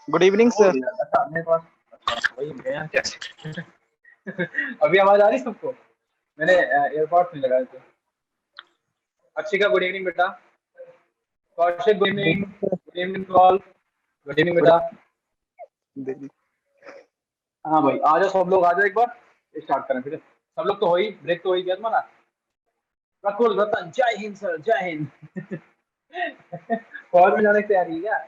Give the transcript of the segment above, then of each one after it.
Good evening ओ sir. यार, अच्छा मेरे पास, अच्छा वही गया क्या? अभी आवाज आ रही सबको? मैंने एयरपॉड्स नहीं लगाए थे। अक्षिका गुड इवनिंग बेटा। Kaushik good evening. Good evening call. Good evening बेटा। हाँ भाई आ जाओ, सब लोग आ जाओ, एक बार स्टार्ट करें फिर। सब लोग तो हो ही, ब्रेक तो हो ही गया तुम्हारा। प्रफुल्ल रतन जय हिंद सर, जय हिंद। फौज में जाने की तैयारी है क्या?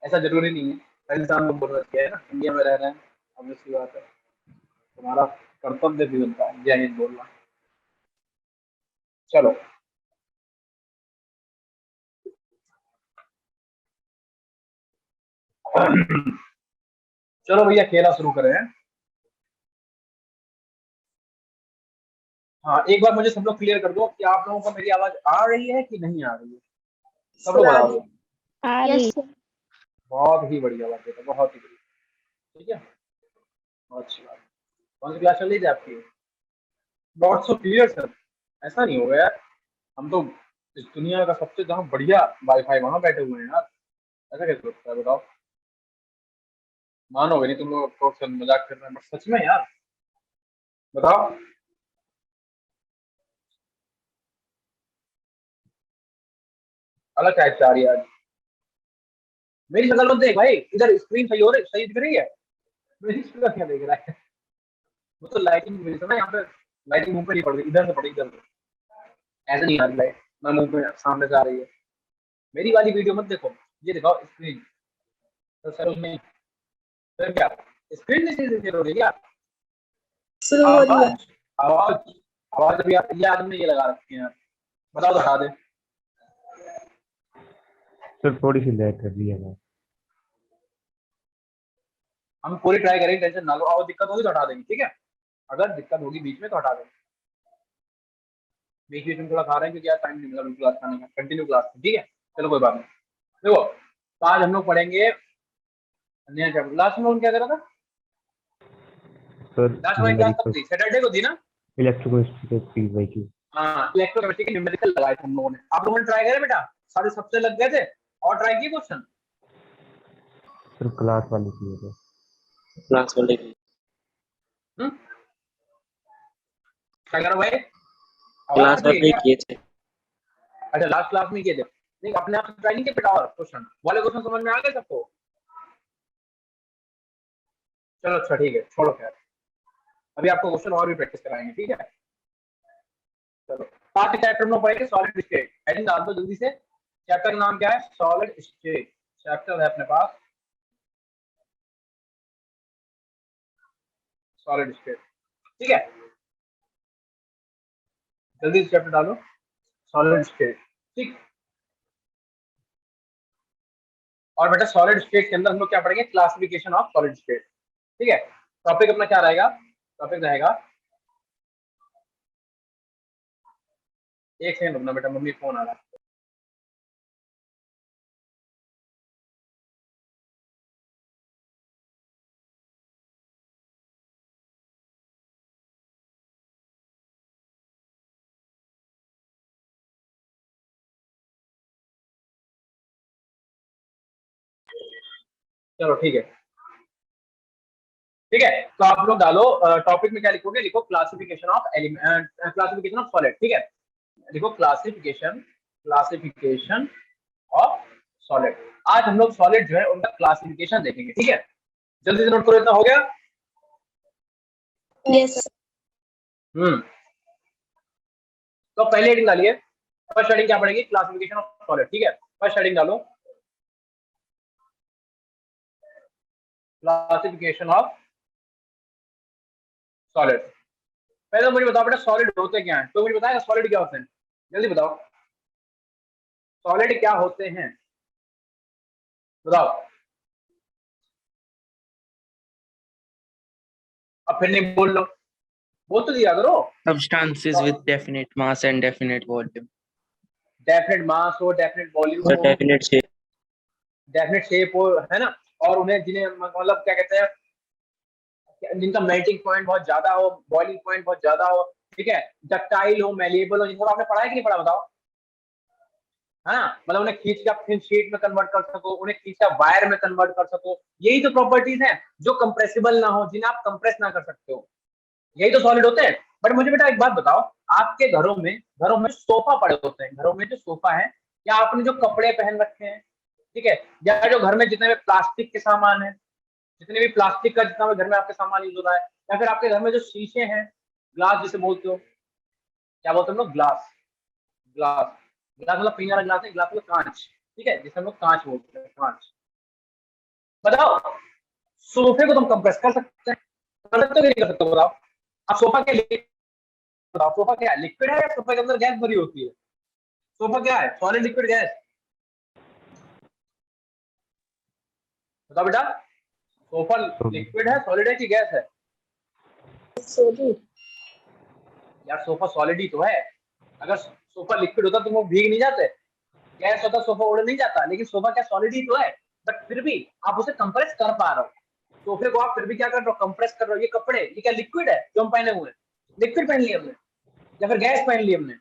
ऐसा जरूरी नहीं है, हर इंसान को बोलना चाहिए, है ना, इंडिया में रह रहे हैं, अब इसकी बात है, तुम्हारा कर्तव्य भी बनता है जय हिंद बोलना। चलो चलो भैया खेला शुरू करें हैं। हाँ एक बार मुझे सब लोग क्लियर कर दो कि आप लोगों को मेरी आवाज आ रही है कि नहीं आ रही है। सब लोग बताओ। आ रही। बहुत ही बढ़िया बात है, बहुत ही बढ़िया। ठीक है, बहुत अच्छी बात। कौन सी क्लास चल रही थी आपकी? नॉट सो क्लियर सर, ऐसा नहीं होगा यार। हम तो इस दुनिया का सबसे जहाँ बढ़िया वाईफाई वहां बैठे हुए हैं यार, ऐसा कैसे होता है बताओ? मानोगे नहीं तुम लोग, अफकोर्स मजाक कर रहे हैं, बट सच में यार बताओ। अलग टाइप से आ रही है आज। मेरी शक्ल मत देख भाई, इधर स्क्रीन सही हो रही, सही दिख रही है। मेरी शक्ल क्या देख रहा है? वो तो लाइटिंग की वजह से ना, यहाँ पे लाइटिंग मुंह पे नहीं पड़ रही, इधर से पड़ी, इधर से। ऐसे नहीं आ रही लाइट, मैं मुंह पे सामने से आ रही है। मेरी वाली वीडियो मत देखो, ये दिखाओ स्क्रीन। तो सर उसमें सर क्या स्क्रीन नहीं सही हो रही क्या? आवाज आवाज आवाज अभी ये आदमी ये लगा रखी है यार, बताओ तो हटा दे। सर थोड़ी सी लैग कर रही है ना। हम पूरी ट्राई करेंगे, टेंशन ना लो, और दिक्कत होगी तो हटा देंगे, ठीक है? अगर दिक्कत होगी बीच में तो हटा देंगे। बीच बीच में थोड़ा खा रहे हैं क्योंकि यार टाइम नहीं मिला क्लास खाने का, कंटिन्यू क्लास में, ठीक है? चलो कोई बात नहीं। देखो तो आज हम लोग पढ़ेंगे नया चैप्टर। लास्ट में क्या करा था? सर लास्ट में क्लास कब न्यूमेरिकल, थी? सैटरडे को थी ना? इलेक्ट्रोकेमिस्ट्री वाई की। हाँ इलेक्ट्रोकेमिस्ट्री के न्यूमेरिकल लगाए थे हम लोगों ने। आप लोगों ने ट्राई करे बेटा? सारे सबसे लग गए थे और ट्राई किए क्वेश्चन? सर क्लास वाले किए थे। क्लास वाले की क्या करो भाई, आवाज क्लास कट रही है वाले क्या? किए थे। अच्छा लास्ट क्लास में किए थे, नहीं अपने आप ट्राई नहीं किए बेटा? और क्वेश्चन वाले क्वेश्चन समझ में आ गए सबको? चलो अच्छा ठीक है, छोड़ो खैर, अभी आपको क्वेश्चन और भी प्रैक्टिस कराएंगे, ठीक है? चलो आज के चैप्टर में पढ़ेंगे सॉलिड स्टेट। हेडिंग डाल दो जल्दी से। चैप्टर का नाम क्या है? सॉलिड स्टेट चैप्टर है अपने पास, सॉलिड स्टेट, ठीक है? जल्दी से चैप्टर डालो, सॉलिड स्टेट, ठीक। और बेटा सॉलिड स्टेट के अंदर हम लोग क्या पढ़ेंगे? क्लासिफिकेशन ऑफ सॉलिड स्टेट, ठीक है? टॉपिक अपना क्या रहेगा? टॉपिक रहेगा, एक सेकंड रुकना बेटा, मम्मी फोन आ रहा है। चलो ठीक है, ठीक है। तो आप लोग डालो टॉपिक में क्या लिखोगे? लिखो classification of element, classification of solid, ठीक है? लिखो क्लासिफिकेशन, क्लासिफिकेशन ऑफ सॉलिड। आज हम लोग सॉलिड जो है उनका क्लासिफिकेशन देखेंगे, ठीक है? जल्दी से नोट करो, इतना हो गया? यस। तो पहले हेडिंग डालिए। फर्स्ट हेडिंग क्या पड़ेगी? क्लासिफिकेशन ऑफ सॉलिड, ठीक है? फर्स्ट हेडिंग डालो, क्लासिफिकेशन ऑफ सॉलिड। पहले तो मुझे बताओ बेटा सॉलिड होते क्या हैं? तो मुझे बताएगा सॉलिड क्या होते हैं? जल्दी बताओ, सॉलिड क्या होते हैं, बताओ। अब फिर नहीं बोल लो, बोल तो दिया करो। Substances with definite mass and definite volume. Definite मास हो, डेफिनेट वॉल्यूम सर हो, डेफिनेट शेप। डेफिनेट शेप हो, है ना? और उन्हें जिन्हें मतलब क्या कहते हैं, जिनका मेल्टिंग पॉइंट बहुत ज्यादा हो, बॉइलिंग पॉइंट बहुत ज्यादा हो, ठीक है? डक्टाइल हो, मेलिएबल हो, जिनको आपने पढ़ा है कि नहीं पढ़ा बताओ? है ना, मतलब उन्हें खींच के आप थिन शीट में कन्वर्ट कर सको, उन्हें खींच के वायर में कन्वर्ट कर सको। यही तो प्रॉपर्टीज हैं जो कंप्रेसिबल ना हो, जिन्हें आप कंप्रेस ना कर सकते हो, यही तो सॉलिड होते हैं। बट मुझे बेटा एक बात बताओ, आपके घरों में सोफा पड़े होते हैं, घरों में जो सोफा है, या आपने जो कपड़े पहन रखे हैं, ठीक है, या जो घर में जितने भी प्लास्टिक के सामान है, जितने भी प्लास्टिक का जितना भी घर में आपके सामान यूज हो रहा है, या फिर आपके घर में जो शीशे हैं, ग्लास जिसे बोलते हो, क्या बोलते हैं हम लोग, ग्लास, ग्लास, ग्लास मतलब पीने वाला ग्लास है, ग्लास मतलब कांच, ठीक है, जिसे हम लोग कांच बोलते हैं, कांच। बताओ, सोफे को तुम कंप्रेस कर सकते हैं, कर सकते हो कि नहीं कर सकते हो, बताओ। अब सोफा के लिए बताओ, सोफा क्या है, लिक्विड है या सोफा के अंदर गैस भरी होती है? सोफा क्या है, सॉलिड लिक्विड गैस? बताओ बेटा, सोफा लिक्विड है, सॉलिड है कि गैस है? सॉलिड। यार सोफा सॉलिड ही तो है। अगर सोफा लिक्विड होता तो वो भीग नहीं जाते, गैस होता सोफा उड़ नहीं जाता, लेकिन सोफा क्या सॉलिड ही तो है। बट फिर भी आप उसे कंप्रेस कर पा रहे हो, सोफे को आप फिर भी क्या कर रहे हो, कंप्रेस कर रहे हो। ये कपड़े, ये क्या लिक्विड है जो हम पहने हुए हैं? लिक्विड पहन लिया हमने या फिर गैस पहन ली हमने?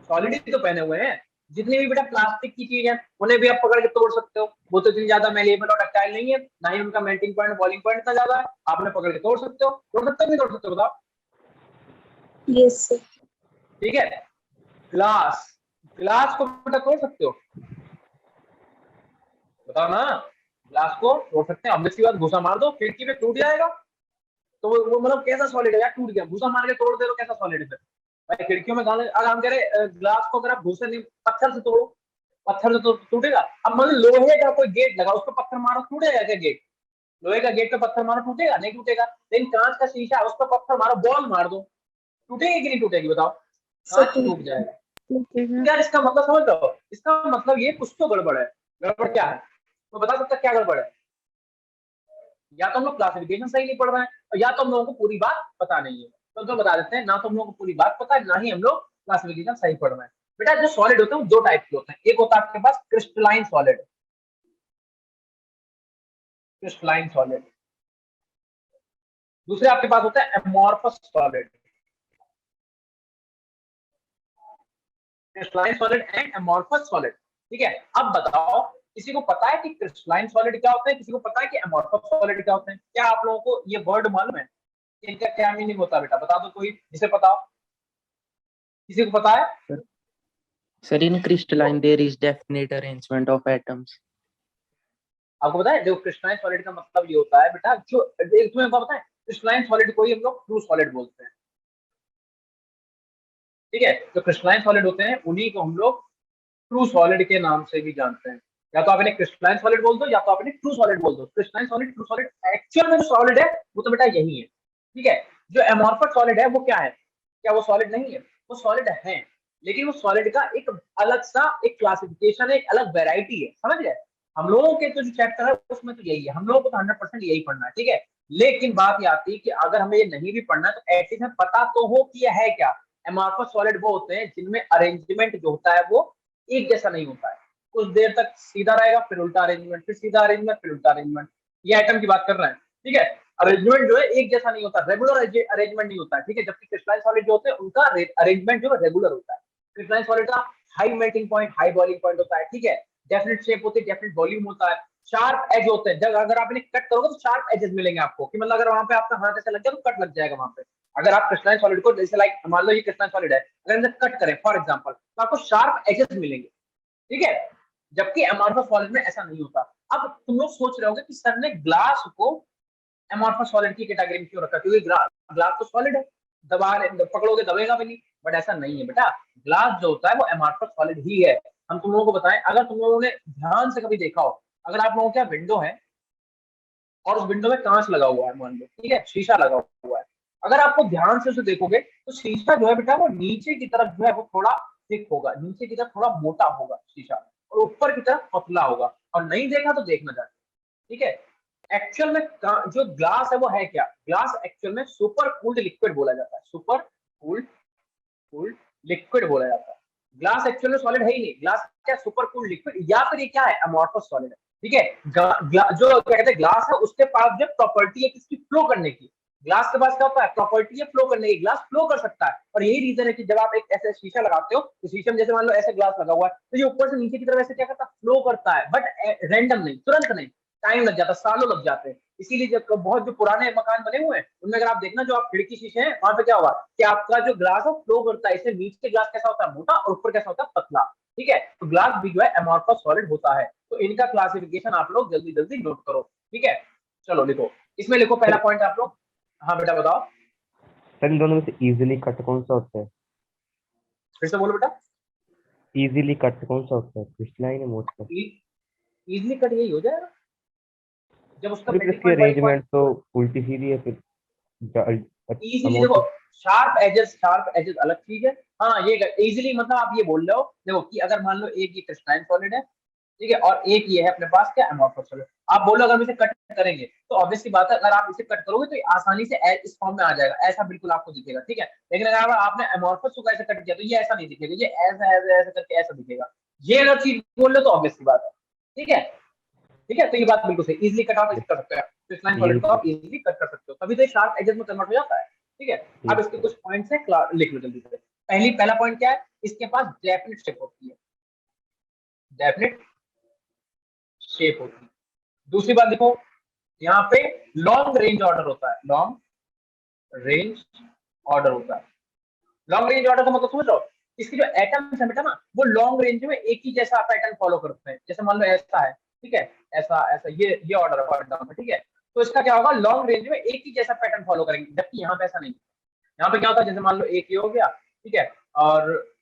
सॉलिड ही तो पहने हुए हैं। जितनी भी बेटा प्लास्टिक की चीज है, उन्हें भी आप पकड़ के तोड़ सकते हो, वो तो इतनी ज्यादा मेलेबल और डक्टाइल नहीं है, ना ही उनका मेल्टिंग पॉइंट बॉइलिंग पॉइंट इतना ज्यादा है, आप उन्हें पकड़ के तोड़ सकते हो, नहीं तोड़ सकते हो, बताओ। Yes sir. ठीक है, ग्लास, ग्लास को बेटा तोड़ सकते हो, बताओ ना। ग्लास को तोड़ सकते हैं, ऑब्वियस सी बात, घुसा मार दो खिड़की पे टूट जाएगा। तो वो मतलब कैसा सॉलिड है यार, टूट गया, घुसा मार के तोड़ दे, तो कैसा सॉलिड है फिर भाई? खिड़कियों में गाने, अगर हम कह रहे ग्लास को अगर आप घुसे नहीं, पत्थर से तोड़ो, पत्थर से तो टूटेगा। अब मान लो लोहे का कोई गेट लगा, उस पर पत्थर मारो, टूटेगा क्या गेट? लोहे का गेट पे पत्थर मारो, टूटेगा? नहीं टूटेगा। लेकिन कांच का शीशा है, उस पर पत्थर मारो, बॉल मार दो, टूटेगी कि नहीं टूटेगी, बताओ? कांच टूट जाएगा। तो यार इसका मतलब समझ लो, इसका मतलब ये कुछ तो गड़बड़ है। गड़बड़ क्या है, तो बता सकता क्या गड़बड़ है? या तो हम लोग क्लासिफिकेशन सही नहीं पढ़ रहे हैं, और या तो हम लोगों को पूरी बात पता नहीं है। तो बता देते हैं, ना तो हम लोगों को पूरी बात पता है, ना ही हम लोग क्लासिफिकेशन सही पढ़ रहे हैं। बेटा जो सॉलिड होते हैं वो दो टाइप के होते हैं, एक होता है आपके पास क्रिस्टलाइन सॉलिड, क्रिस्टलाइन सॉलिड। दूसरे आपके पास होता है amorphous solid, crystalline solid and amorphous solid. ठीक है, अब बताओ, किसी को पता है कि क्रिस्टलाइन सॉलिड क्या होते हैं, किसी को पता है कि एमॉर्फस सॉलिड क्या होते हैं? क्या आप लोगों को ये वर्ड मालूम है, इनका क्या मीनिंग होता है? बेटा बता दो, कोई जिसे पता हो, किसी को पता है? Sir, in crystalline there is definite arrangement of atoms. आपको पता है, जो क्रिस्टलाइन सॉलिड का मतलब ये होता है बेटा, जो एक तुम्हें पता है, क्रिस्टलाइन सॉलिड को ही हम लोग ट्रू सॉलिड बोलते हैं। ठीक है, जो क्रिस्टलाइन सॉलिड होते हैं उन्हीं को हम लोग ट्रू सॉलिड के नाम से भी जानते हैं। या तो आप इन्हें क्रिस्टलाइन सॉलिड बोल दो, या तो आप इन्हें ट्रू सॉलिड बोल दो। Crystalline solid, true solid, actual में जो सॉलिड है वो तो बेटा यही है। ठीक है, जो एमॉर्फस सॉलिड है वो क्या है? क्या वो सॉलिड नहीं है? वो सॉलिड है, लेकिन वो सॉलिड का एक अलग सा एक क्लासिफिकेशन है, एक अलग वेराइटी है, समझ गए? हम लोगों के तो जो चैप्टर है उसमें तो यही है, हम लोगों को तो 100% यही पढ़ना है। ठीक है, लेकिन बात ये आती है कि अगर हमें ये नहीं भी पढ़ना है तो एटलीस्ट हमें पता तो हो कि ये है क्या। एमॉर्फस सॉलिड वो होते हैं जिनमें अरेंजमेंट जो होता है वो एक जैसा नहीं होता है, कुछ देर तक सीधा रहेगा, फिर उल्टा अरेंजमेंट, फिर सीधा अरेंजमेंट, फिर उल्टा अरेंजमेंट। ये आइटम की बात कर रहे हैं। ठीक है, अरेंजमेंट जो है एक जैसा नहीं होता, रेगुलर अरेंजमेंट नहीं होता है। ठीक है, जबकि क्रिस्टलाइन सॉलिड जो होते हैं उनका अरेंजमेंट जो है रेगुलर होता है। क्रिस्टलाइन सॉलिड का high melting point, high boiling point होता है। ठीक है, डेफिनेट शेप होती है, डेफिनेट वॉल्यूम होता है, शार्प एज होते हैं। जब अगर आप इन्हें कट करोगे तो शार्प एजेस मिलेंगे आपको, कि मतलब अगर वहां पे आपका हाथ ऐसे लग जाए तो कट लग जाएगा वहां पे। अगर आप क्रिस्टलाइन सॉलिड को जैसे लाइक मान लो ये क्रिस्टलाइन सॉलिड है, अगर इसे कट करें फॉर एग्जांपल, तो आपको शार्प एजेस मिलेंगे। ठीक है, जबकि एमॉर्फस सॉलिड में ऐसा नहीं होता। अब तुम लोग सोच रहे होगे कि सर ने ग्लास को एमॉर्फस सॉलिड की कैटेगरी में क्यों रखा, क्योंकि ग्लास तो सॉलिड है, दबा पकड़ोगे दबेगा भी नहीं। बट ऐसा नहीं है बेटा, ग्लास जो होता है वो एमॉर्फस सॉलिड ही है। हम तुम लोगों को बताएं, अगर तुम लोगों ने ध्यान से कभी देखा हो, अगर आप लोगों के यहाँ विंडो है और उस विंडो में कांच लगा हुआ है, मान लो, ठीक है, शीशा लगा हुआ है, अगर आपको ध्यान से उसे देखोगे तो शीशा जो है बेटा वो नीचे की तरफ जो है वो थोड़ा थिक होगा, नीचे की तरफ थोड़ा मोटा होगा शीशा, और ऊपर की तरफ पतला होगा। और नहीं देखा तो देखना चाहिए। ठीक है, एक्चुअल में जो ग्लास है वो है क्या? ग्लास एक्चुअल में सुपर कूल्ड लिक्विड बोला जाता है, सुपर कूल्ड कूल्ड लिक्विड बोला जाता है। ग्लास एक्चुअल में सॉलिड है ही नहीं, ग्लास क्या सुपर कूल्ड लिक्विड, या फिर ये क्या है, अमॉर्फस सॉलिड है। ठीक है, जो क्या कहते हैं ग्लास है उसके पास जो प्रॉपर्टी है किसकी, फ्लो करने की, ग्लास के पास क्या होता है, प्रॉपर्टी है फ्लो करने की, ग्लास फ्लो कर सकता है। और यही रीजन है कि जब आप एक ऐसे शीशा लगाते हो तो शीशे में जैसे मान लो ऐसे ग्लास लगा हुआ है तो ये ऊपर से नीचे की तरफ ऐसे क्या करता है, फ्लो करता है, बट रैंडम नहीं, तुरंत नहीं, टाइम लग जाता है, सालों लग जाते हैं। इसीलिए जब बहुत जो पुराने मकान बने हुए हैं उनमें अगर आप देखना, जो आप खिड़की शीशे हैं वहां पे क्या होगा कि आपका जो ग्लास है फ्लो करता है, इसमें नीचे ग्लास कैसा होता है, मोटा, और ऊपर कैसा होता है, पतला। ठीक है, तो ग्लास भी जो है अमॉर्फस सॉलिड होता है। तो इनका क्लासिफिकेशन आप लोग जल्दी जल्दी नोट करो। ठीक है, चलो लिखो, इसमें लिखो पहला पॉइंट आप लोग। हाँ बेटा बताओ, सर इन दोनों में से इजीली कट कौन सा होता है? फिर से बोलो बेटा। इजीली कट कौन सा होता है, क्रिस्टलाइन है मोस्ट? इजिली कट यही हो जाएगा जब उसका फिर मेल्टिंग इसकी पॉइंट वही अरेंजमेंट तो उल्टी सीधी है फिर। इजीली देखो, अमोर्फस। शार्प एजेस अलग चीज है। हाँ ये इजीली मतलब आप ये बोल रहे हो देखो कि अगर मान लो एक ये क्रिस्टलाइन सॉलिड है, ठीक है, और एक ये है अपने पास क्या, अमॉर्फस सॉलिड। आप बोलो अगर हम इसे कट करेंगे तो ऑब्वियस सी बात है, अगर आप इसे कट करोगे तो ये आसानी से इस फॉर्म में आ जाएगा, ऐसा बिल्कुल आपको दिखेगा। ठीक है, लेकिन अगर आपने अमॉर्फस को ऐसे कट किया तो ये ऐसा नहीं दिखेगा, ये ऐसा ऐसा ऐसा करके ऐसा दिखेगा। ये अगर चीज बोल रहे हो तो ऑब्वियस सी बात है। ठीक है, ठीक है, तो ये बात बिल्कुल सही, इजीली कट आप इसे कर सकते हैं, क्रिस्टलाइन सॉलिड को ये आप इजीली कट कर सकते हो, तभी तो शार्प एजेस में कन्वर्ट हो जाता है। ठीक है, अब इसके कुछ पॉइंट्स है, लिख लो जल्दी से। पहला पॉइंट क्या है, इसके पास डेफिनेट शेप होती है, डेफिनेट शेप होती है। दूसरी बात देखो, यहाँ पे लॉन्ग रेंज ऑर्डर होता है, लॉन्ग रेंज ऑर्डर होता है। लॉन्ग रेंज ऑर्डर का मतलब समझ लो, इसके जो एटम्स है बेटा ना, वो लॉन्ग रेंज में एक ही जैसा पैटर्न फॉलो करते हैं। जैसे मान लो ऐसा है, ठीक है, ऐसा ऐसा, ये ऑर्डर है फॉर एग्जाम्पल। ठीक है, तो इसका क्या होगा, लॉन्ग रेंज में एक ही जैसा पैटर्न फॉलो करेंगे, जबकि यहाँ पे ऐसा नहीं। यहाँ पे क्या होता है, जैसे मान लो एक ये हो गया, ठीक है, और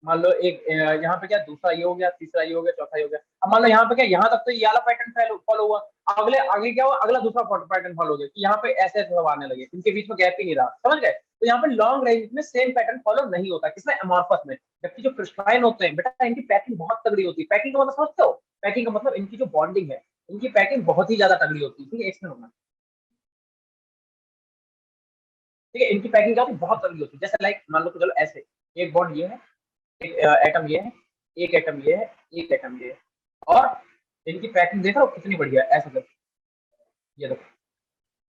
मान लो एक यहाँ पे क्या, दूसरा ये हो गया, तीसरा ये हो गया, चौथा ये हो गया। अब मान लो यहाँ पे क्या, यहाँ तक तो ये वाला पैटर्न फॉलो हुआ, अगले आगे क्या हुआ, अगला दूसरा पैटर्न फॉलो हो गया, कि यहाँ पे ऐसे ऐसे सब आने लगे, इनके बीच में गैप ही नहीं रहा, समझ गए। तो यहाँ पे लॉन्ग रेंज में सेम पैटर्न फॉलो नहीं होता, किसमें, अमॉर्फस में। जबकि जो क्रिस्टलाइन होते हैं बेटा, इनकी पैकिंग बहुत तगड़ी होती है। पैकिंग का मतलब समझते हो, पैकिंग का मतलब इनकी जो बॉन्डिंग है, इनकी पैकिंग बहुत ही ज्यादा तगड़ी होती है। ठीक है, इसमें होना, ठीक है, इनकी पैकिंग क्या होती है, बहुत तगड़ी होती है। जैसे लाइक मान लो तो चलो ऐसे, एक बॉन्ड ये है, एक एटम ये है, एक एटम ये है, एक एटम ये है, और इनकी पैकिंग देख रहे हो कितनी बढ़िया है, ऐसा देखो, ये देखो,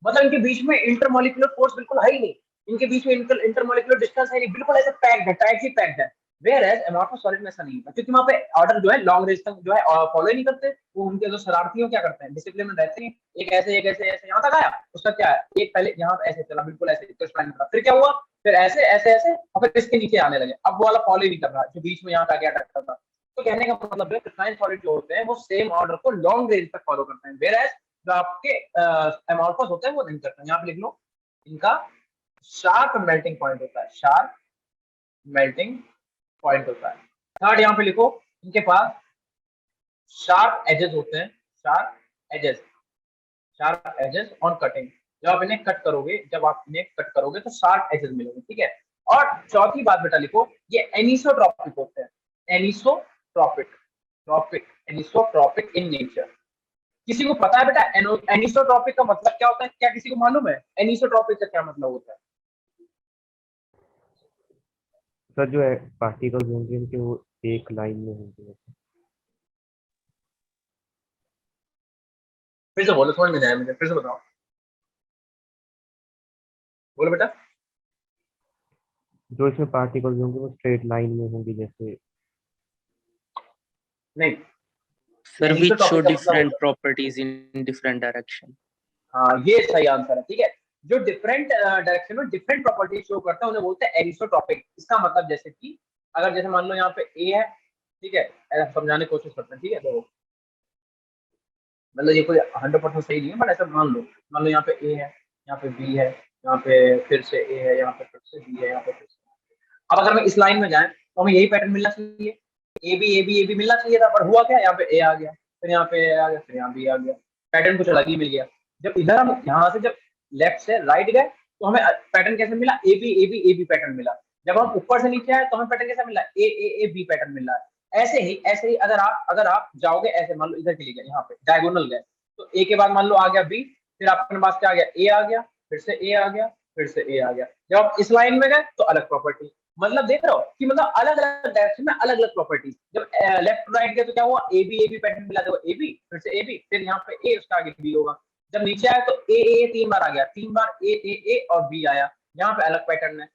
मतलब इनके बीच में इंटरमोलिकुलर फोर्स बिल्कुल है ही नहीं, इनके बीच में इंटरमोलिकुलर डिस्टेंस है नहीं, बिल्कुल ऐसे पैक्ड है, टाइटली पैक्ड है। वेयर एज अमॉर्फस सॉलिड में ऐसा नहीं है, क्योंकि वहां पे ऑर्डर जो है लॉन्ग रेंज तक जो है फॉलो ही नहीं करते। वो उनके जो शरारती हो क्या करते हैं, डिसिप्लिन में रहते हैं, एक ऐसे एक ऐसे ऐसे यहाँ तक आया, उसका क्या है, एक पहले यहाँ पे ऐसे चला, बिल्कुल ऐसे क्रिस्टलाइन था, फिर क्या हुआ, फिर ऐसे ऐसे ऐसे, और फिर इसके नीचे आने लगे। अब वो वाला फॉलो ही नहीं कर रहा जो बीच में यहाँ पे आगे अटकता था। तो कहने का मतलब है क्रिस्टलाइन सॉलिड जो होते हैं वो सेम ऑर्डर को लॉन्ग रेंज तक फॉलो करते हैं, वेयर एज जो आपके अमॉर्फस होते हैं वो नहीं करते हैं। यहाँ पे लिख लो, इनका शार्प मेल्टिंग पॉइंट होता है, शार्प मेल्टिंग पॉइंट होता है। थर्ड यहाँ पे लिखो, इनके पास शार्प एजेस होते हैं, sharp edges, sharp edges on cutting. जब आप इन्हें कट करोगे, जब आप इन्हें कट करोगे तो शार्प एजेस मिलेंगे। ठीक है, और चौथी बात बेटा लिखो, ये एनिसोट्रॉपिक होते हैं, anisotropic, tropic, anisotropic in nature. किसी को पता है बेटा एनिसोट्रॉपिक का मतलब क्या होता है, क्या किसी को मालूम है एनिसोट्रॉपिक का क्या मतलब होता है? सर जो है पार्टिकल्स होंगे इनके वो एक लाइन में होंगे। फिर से बोलो, समझ में नहीं आया मुझे, फिर से बताओ, बोलो बेटा। जो इसमें पार्टिकल्स होंगे वो स्ट्रेट लाइन में होंगे जैसे। नहीं, Sir, which show एनिसोट्रॉपिक का मतलब different होता है, properties in different direction. हाँ ये सही आंसर है। ठीक है, जो डिफरेंट डायरेक्शन में डिफरेंट प्रॉपर्टी शो करता है उन्हें बोलते हैं एनिसोट्रॉपिक। इसका मतलब जैसे कि अगर जैसे मान लो यहाँ पे ए है, ठीक है, ऐसा समझाने की कोशिश करते हैं। ठीक है, तो मतलब ये कोई 100% सही नहीं है, बट ऐसा मान लो यहाँ पे ए है, यहाँ पे बी है, यहाँ पे फिर से ए है, यहाँ पे फिर से बी है, यहाँ पे फिर से। अब अगर मैं इस लाइन में जाए तो हमें यही पैटर्न मिलना चाहिए, A B A B A B मिलना चाहिए था, पर हुआ क्या, यहाँ पे ए आ गया, फिर यहाँ पे ए आ गया, फिर यहाँ बी आ गया, पैटर्न कुछ अलग ही मिल गया। जब इधर हम यहाँ से जब लेफ्ट से राइट गए तो हमें पैटर्न कैसे मिला, ए बी पैटर्न मिला। जब हम ऊपर से नीचे आए तो हमें पैटर्न कैसा मिला, ए बी पैटर्न मिला है। ऐसे ही अगर आप जाओगे ऐसे, मान लो इधर चली गए, यहाँ पे डायगोनल गए, तो ए के बाद मान लो आ गया बी, फिर आपके पास क्या आ गया, ए आ गया, फिर से ए आ गया, फिर से ए आ गया। जब आप इस लाइन में गए तो अलग प्रॉपर्टी, मतलब देख रहे हो कि मतलब अलग अलग डायरेक्शन में अलग अलग प्रॉपर्टी। जब लेफ्ट टू राइट गए तो क्या हुआ, ए बी पैटर्न मिला, देखो ए बी, फिर से ए बी, फिर यहाँ पे ए, उसका आगे बी होगा। जब नीचे आया तो ए 3 बार आ गया, 3 बार ए और बी आया, यहाँ पे अलग पैटर्न है।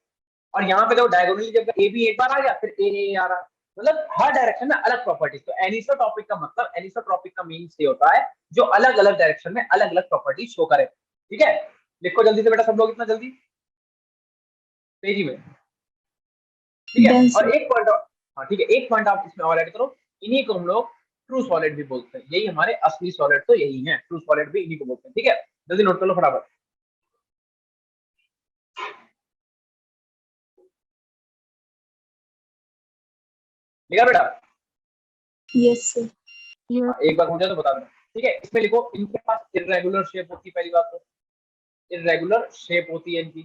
और यहाँ पे देखो डायगोनली जब ए बी एक बार आ गया, फिर ए आ रहा, मतलब हर डायरेक्शन में अलग प्रॉपर्टीज। तो एनिसोट्रॉपिक का मतलब, एनिसोट्रॉपिक का मीन्स ये होता है जो अलग अलग डायरेक्शन में अलग अलग प्रॉपर्टीज शो करे। ठीक है, लिखो जल्दी से बेटा सब लोग, इतना जल्दी तेजी में। ठीक है, Done, और sir. एक पॉइंट, हाँ ठीक है, एक पॉइंट आप इसमें और ऐड करो, इन्हीं को हम लोग ट्रू सॉलिड भी बोलते हैं। यही हमारे असली सॉलिड तो यही है, ट्रू सॉलिड भी इन्हीं को बोलते हैं। ठीक है, जल्दी नोट कर लो फटाफट। ठीक है बेटा, Yes, sir. हाँ, एक बार हो जाए तो बता दो। ठीक है, इसमें लिखो इनके पास इरेगुलर शेप होती है, पहली बात तो इरेगुलर शेप होती है इनकी।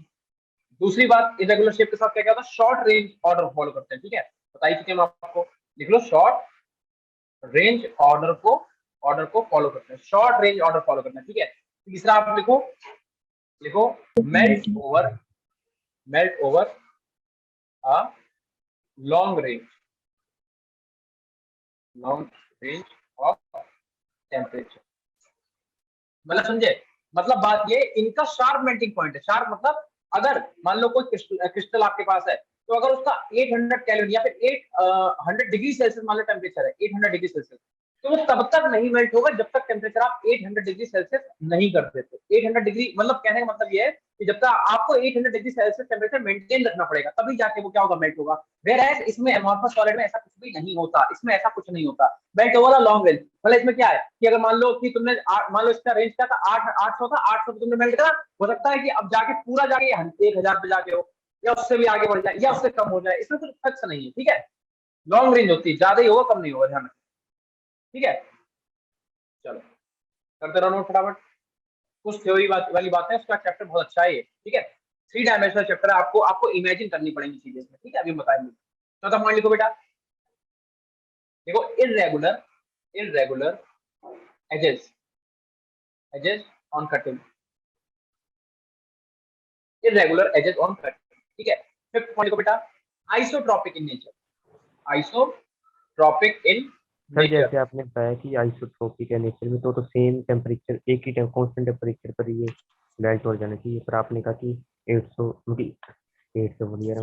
दूसरी बात, इरेगुलर शेप के साथ क्या क्या होता है, शॉर्ट रेंज ऑर्डर फॉलो करते हैं। ठीक है, बताइए चुके हम आपको, लिख लो शॉर्ट रेंज ऑर्डर को फॉलो करते हैं, शॉर्ट रेंज ऑर्डर फॉलो करते हैं। ठीक है, तीसरा आप लिखो, लिखो melt over a long range of temperature. मतलब समझे, मतलब बात ये, इनका शार्प मेल्टिंग पॉइंट है। शार्प मतलब अगर मान लो कोई क्रिस्टल आपके पास है, तो अगर उसका 800 कैलोरी या फिर 800 डिग्री सेल्सियस मान लो टेम्परेचर है, 800 डिग्री सेल्सियस, तो वो तब तक नहीं मेल्ट होगा जब तक टेम्परेचर आप 800 डिग्री सेल्सियस नहीं कर देते। 800 डिग्री मतलब कहने का मतलब ये है कि जब तक आपको 800 डिग्री सेल्सियस टेम्परेचर मेंटेन रखना पड़ेगा, तभी जाके वो क्या होगा, मेल्ट होगा। वेयर इसमें अमोर्फस सॉलिड में ऐसा कुछ भी नहीं होता, इसमें ऐसा कुछ नहीं होता। मेल्ट ओवर लॉन्ग रेंज मतलब इसमें क्या है कि अगर मान लो कि तुमने मान लो इसका रेंज क्या था, 800 था, 800 पे तुमने मेल्ट करा, हो सकता है कि अब जाके पूरा जाके 1000 पे जाके हो, या उससे भी आगे बढ़ जाए, या उससे कम हो जाए, इसमें कुछ फिक्स नहीं है। ठीक है, लॉन्ग रेंज होती है, ज्यादा ही होगा कम नहीं होगा, ध्यान रखना। ठीक है, चलो करते रहो नोट फटाफट। कुछ थ्योरी वाली बात है, उसका चैप्टर बहुत अच्छा है ये। ठीक है, 3 डायमेंशनल चैप्टर है, आपको आपको इमेजिन करनी पड़ेंगी चीजें इसमें। ठीक है, अभी बताएंगे। चौथा पॉइंट लिखो बेटा, देखो irregular edges on cutting, irregular edges on cutting. ठीक है, फिफ्थ पॉइंट लिखो बेटा, isotropic in nature, isotropic in sir nature. जैसे आपने बताया कि आइसोट्रोपिक है नेचर में, तो सेम टेम्परेचर, एक ही कांस्टेंट टेम्परेचर पर ये मेल्ट हो जाना चाहिए, पर आपने कहा कि 800 मतलब 800 बोलिए ना,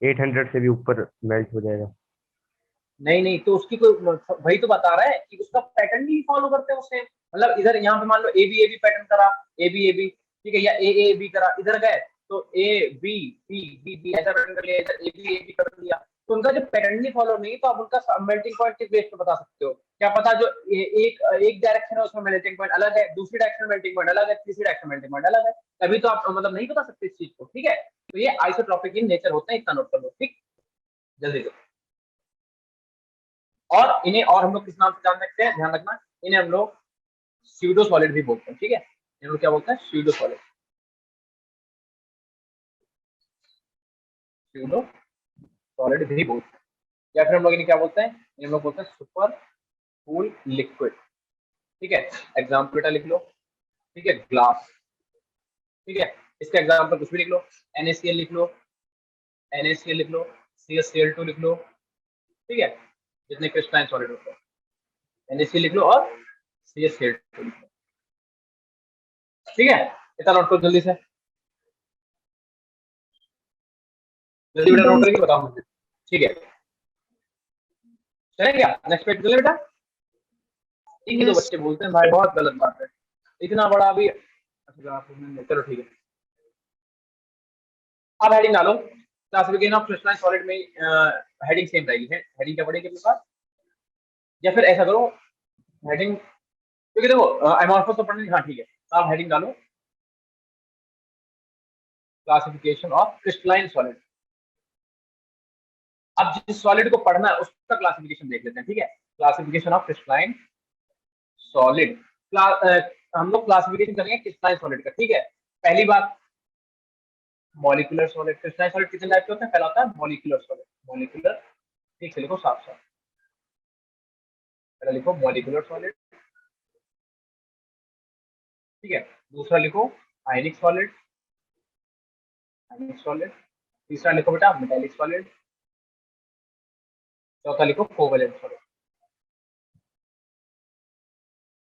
800 से भी ऊपर मेल्ट हो जाएगा। नहीं नहीं, तो उसकी कोई, वही तो बता रहा है कि उसका पैटर्न नहीं फॉलो करते उससे। मतलब इधर यहाँ पे मान लो ए बी पैटर्न करा, ए बी, ठीक है, या ए बी करा, इधर गए तो A B B B B ऐसा पैटर्न कर लिया, इधर ए बी कर लिया, तो उनका जो पैटर्न नहीं फॉलो नहीं, तो आप उनका मेल्टिंग पॉइंट किस बेस पे बता सकते हो? क्या पता जो एक डायरेक्शन है उसमें मेल्टिंग पॉइंट अलग है, दूसरी डायरेक्शन मेल्टिंग पॉइंट अलग है, तीसरी डायरेक्शन मेल्टिंग पॉइंट अलग है, तभी तो आप मतलब नहीं बता सकते इस चीज को। ठीक है, तो ये आइसोट्रॉपिक इन नेचर होते हैं, इतना नोट कर लो। ठीक, जल्दी से। और इन्हें और हम लोग किस नाम से जान सकते हैं, ध्यान रखना, इन्हें हम लोग स्यूडो सॉलिड भी बोलते हैं। ठीक है, इन्हें लोग क्या बोलते हैं, स्यूडो सॉलिड, स्यूडो सॉलिड भी बोलते हैं। या फिर हम लोग इन्हें क्या बोलते हैं, इन्हें हम लोग बोलते हैं सुपर कूल लिक्विड। ठीक है, एग्जाम्पल बेटा लिख लो। ठीक है, ग्लास। ठीक है, इसका एग्जाम्पल कुछ भी लिख लो, NaCl लिख लो, NaCl लिख लो, CaCl2 लिख लो। ठीक है, जितने क्रिस्टलाइन सॉलिड होते हैं NaCl लिख लो और CaCl2 लिख लो। ठीक है, इतना नोट करो जल्दी से, जल्दी बेटा नोट Done. करके बताओ मुझे। ठीक है, चलें क्या, नेक्स्ट पेज चले बेटा। एक ही दो Yes. बच्चे बोलते हैं भाई, बहुत गलत बात है, इतना बड़ा भी। अच्छा चलो ठीक है, अब हेडिंग डालो, क्लासिफिकेशन ऑफ क्रिस्टलाइन सॉलिड में हेडिंग सेम रहेगी है, हेडिंग क्या पड़ेगी अपने पास, या फिर ऐसा करो हेडिंग, क्योंकि देखो एमॉर्फस तो पढ़नी, हाँ ठीक है, तो आप हेडिंग डालो क्लासिफिकेशन ऑफ क्रिस्टलाइन सॉलिड। अब जिस सॉलिड को पढ़ना है उसका क्लासिफिकेशन देख लेते हैं। ठीक है, क्लासिफिकेशन ऑफ क्रिस्टलाइन सॉलिड, हम लोग क्लासिफिकेशन करेंगे क्रिस्टलाइन सॉलिड का। ठीक है, पहली बात मॉलिक्यूलर सॉलिड, क्रिस्टलाइन सॉलिड कितने टाइप के होते हैं, पहला होता है मॉलिक्यूलर सॉलिड, मॉलिक्यूलर, ठीक से लिखो साफ साफ, पहला लिखो मॉलिक्यूलर सॉलिड। ठीक है, दूसरा लिखो आयनिक सॉलिड, आयनिक सॉलिड, तीसरा लिखो बेटा मेटालिक सॉलिड, चौथा लिखो कोवेलेंट सॉलिड।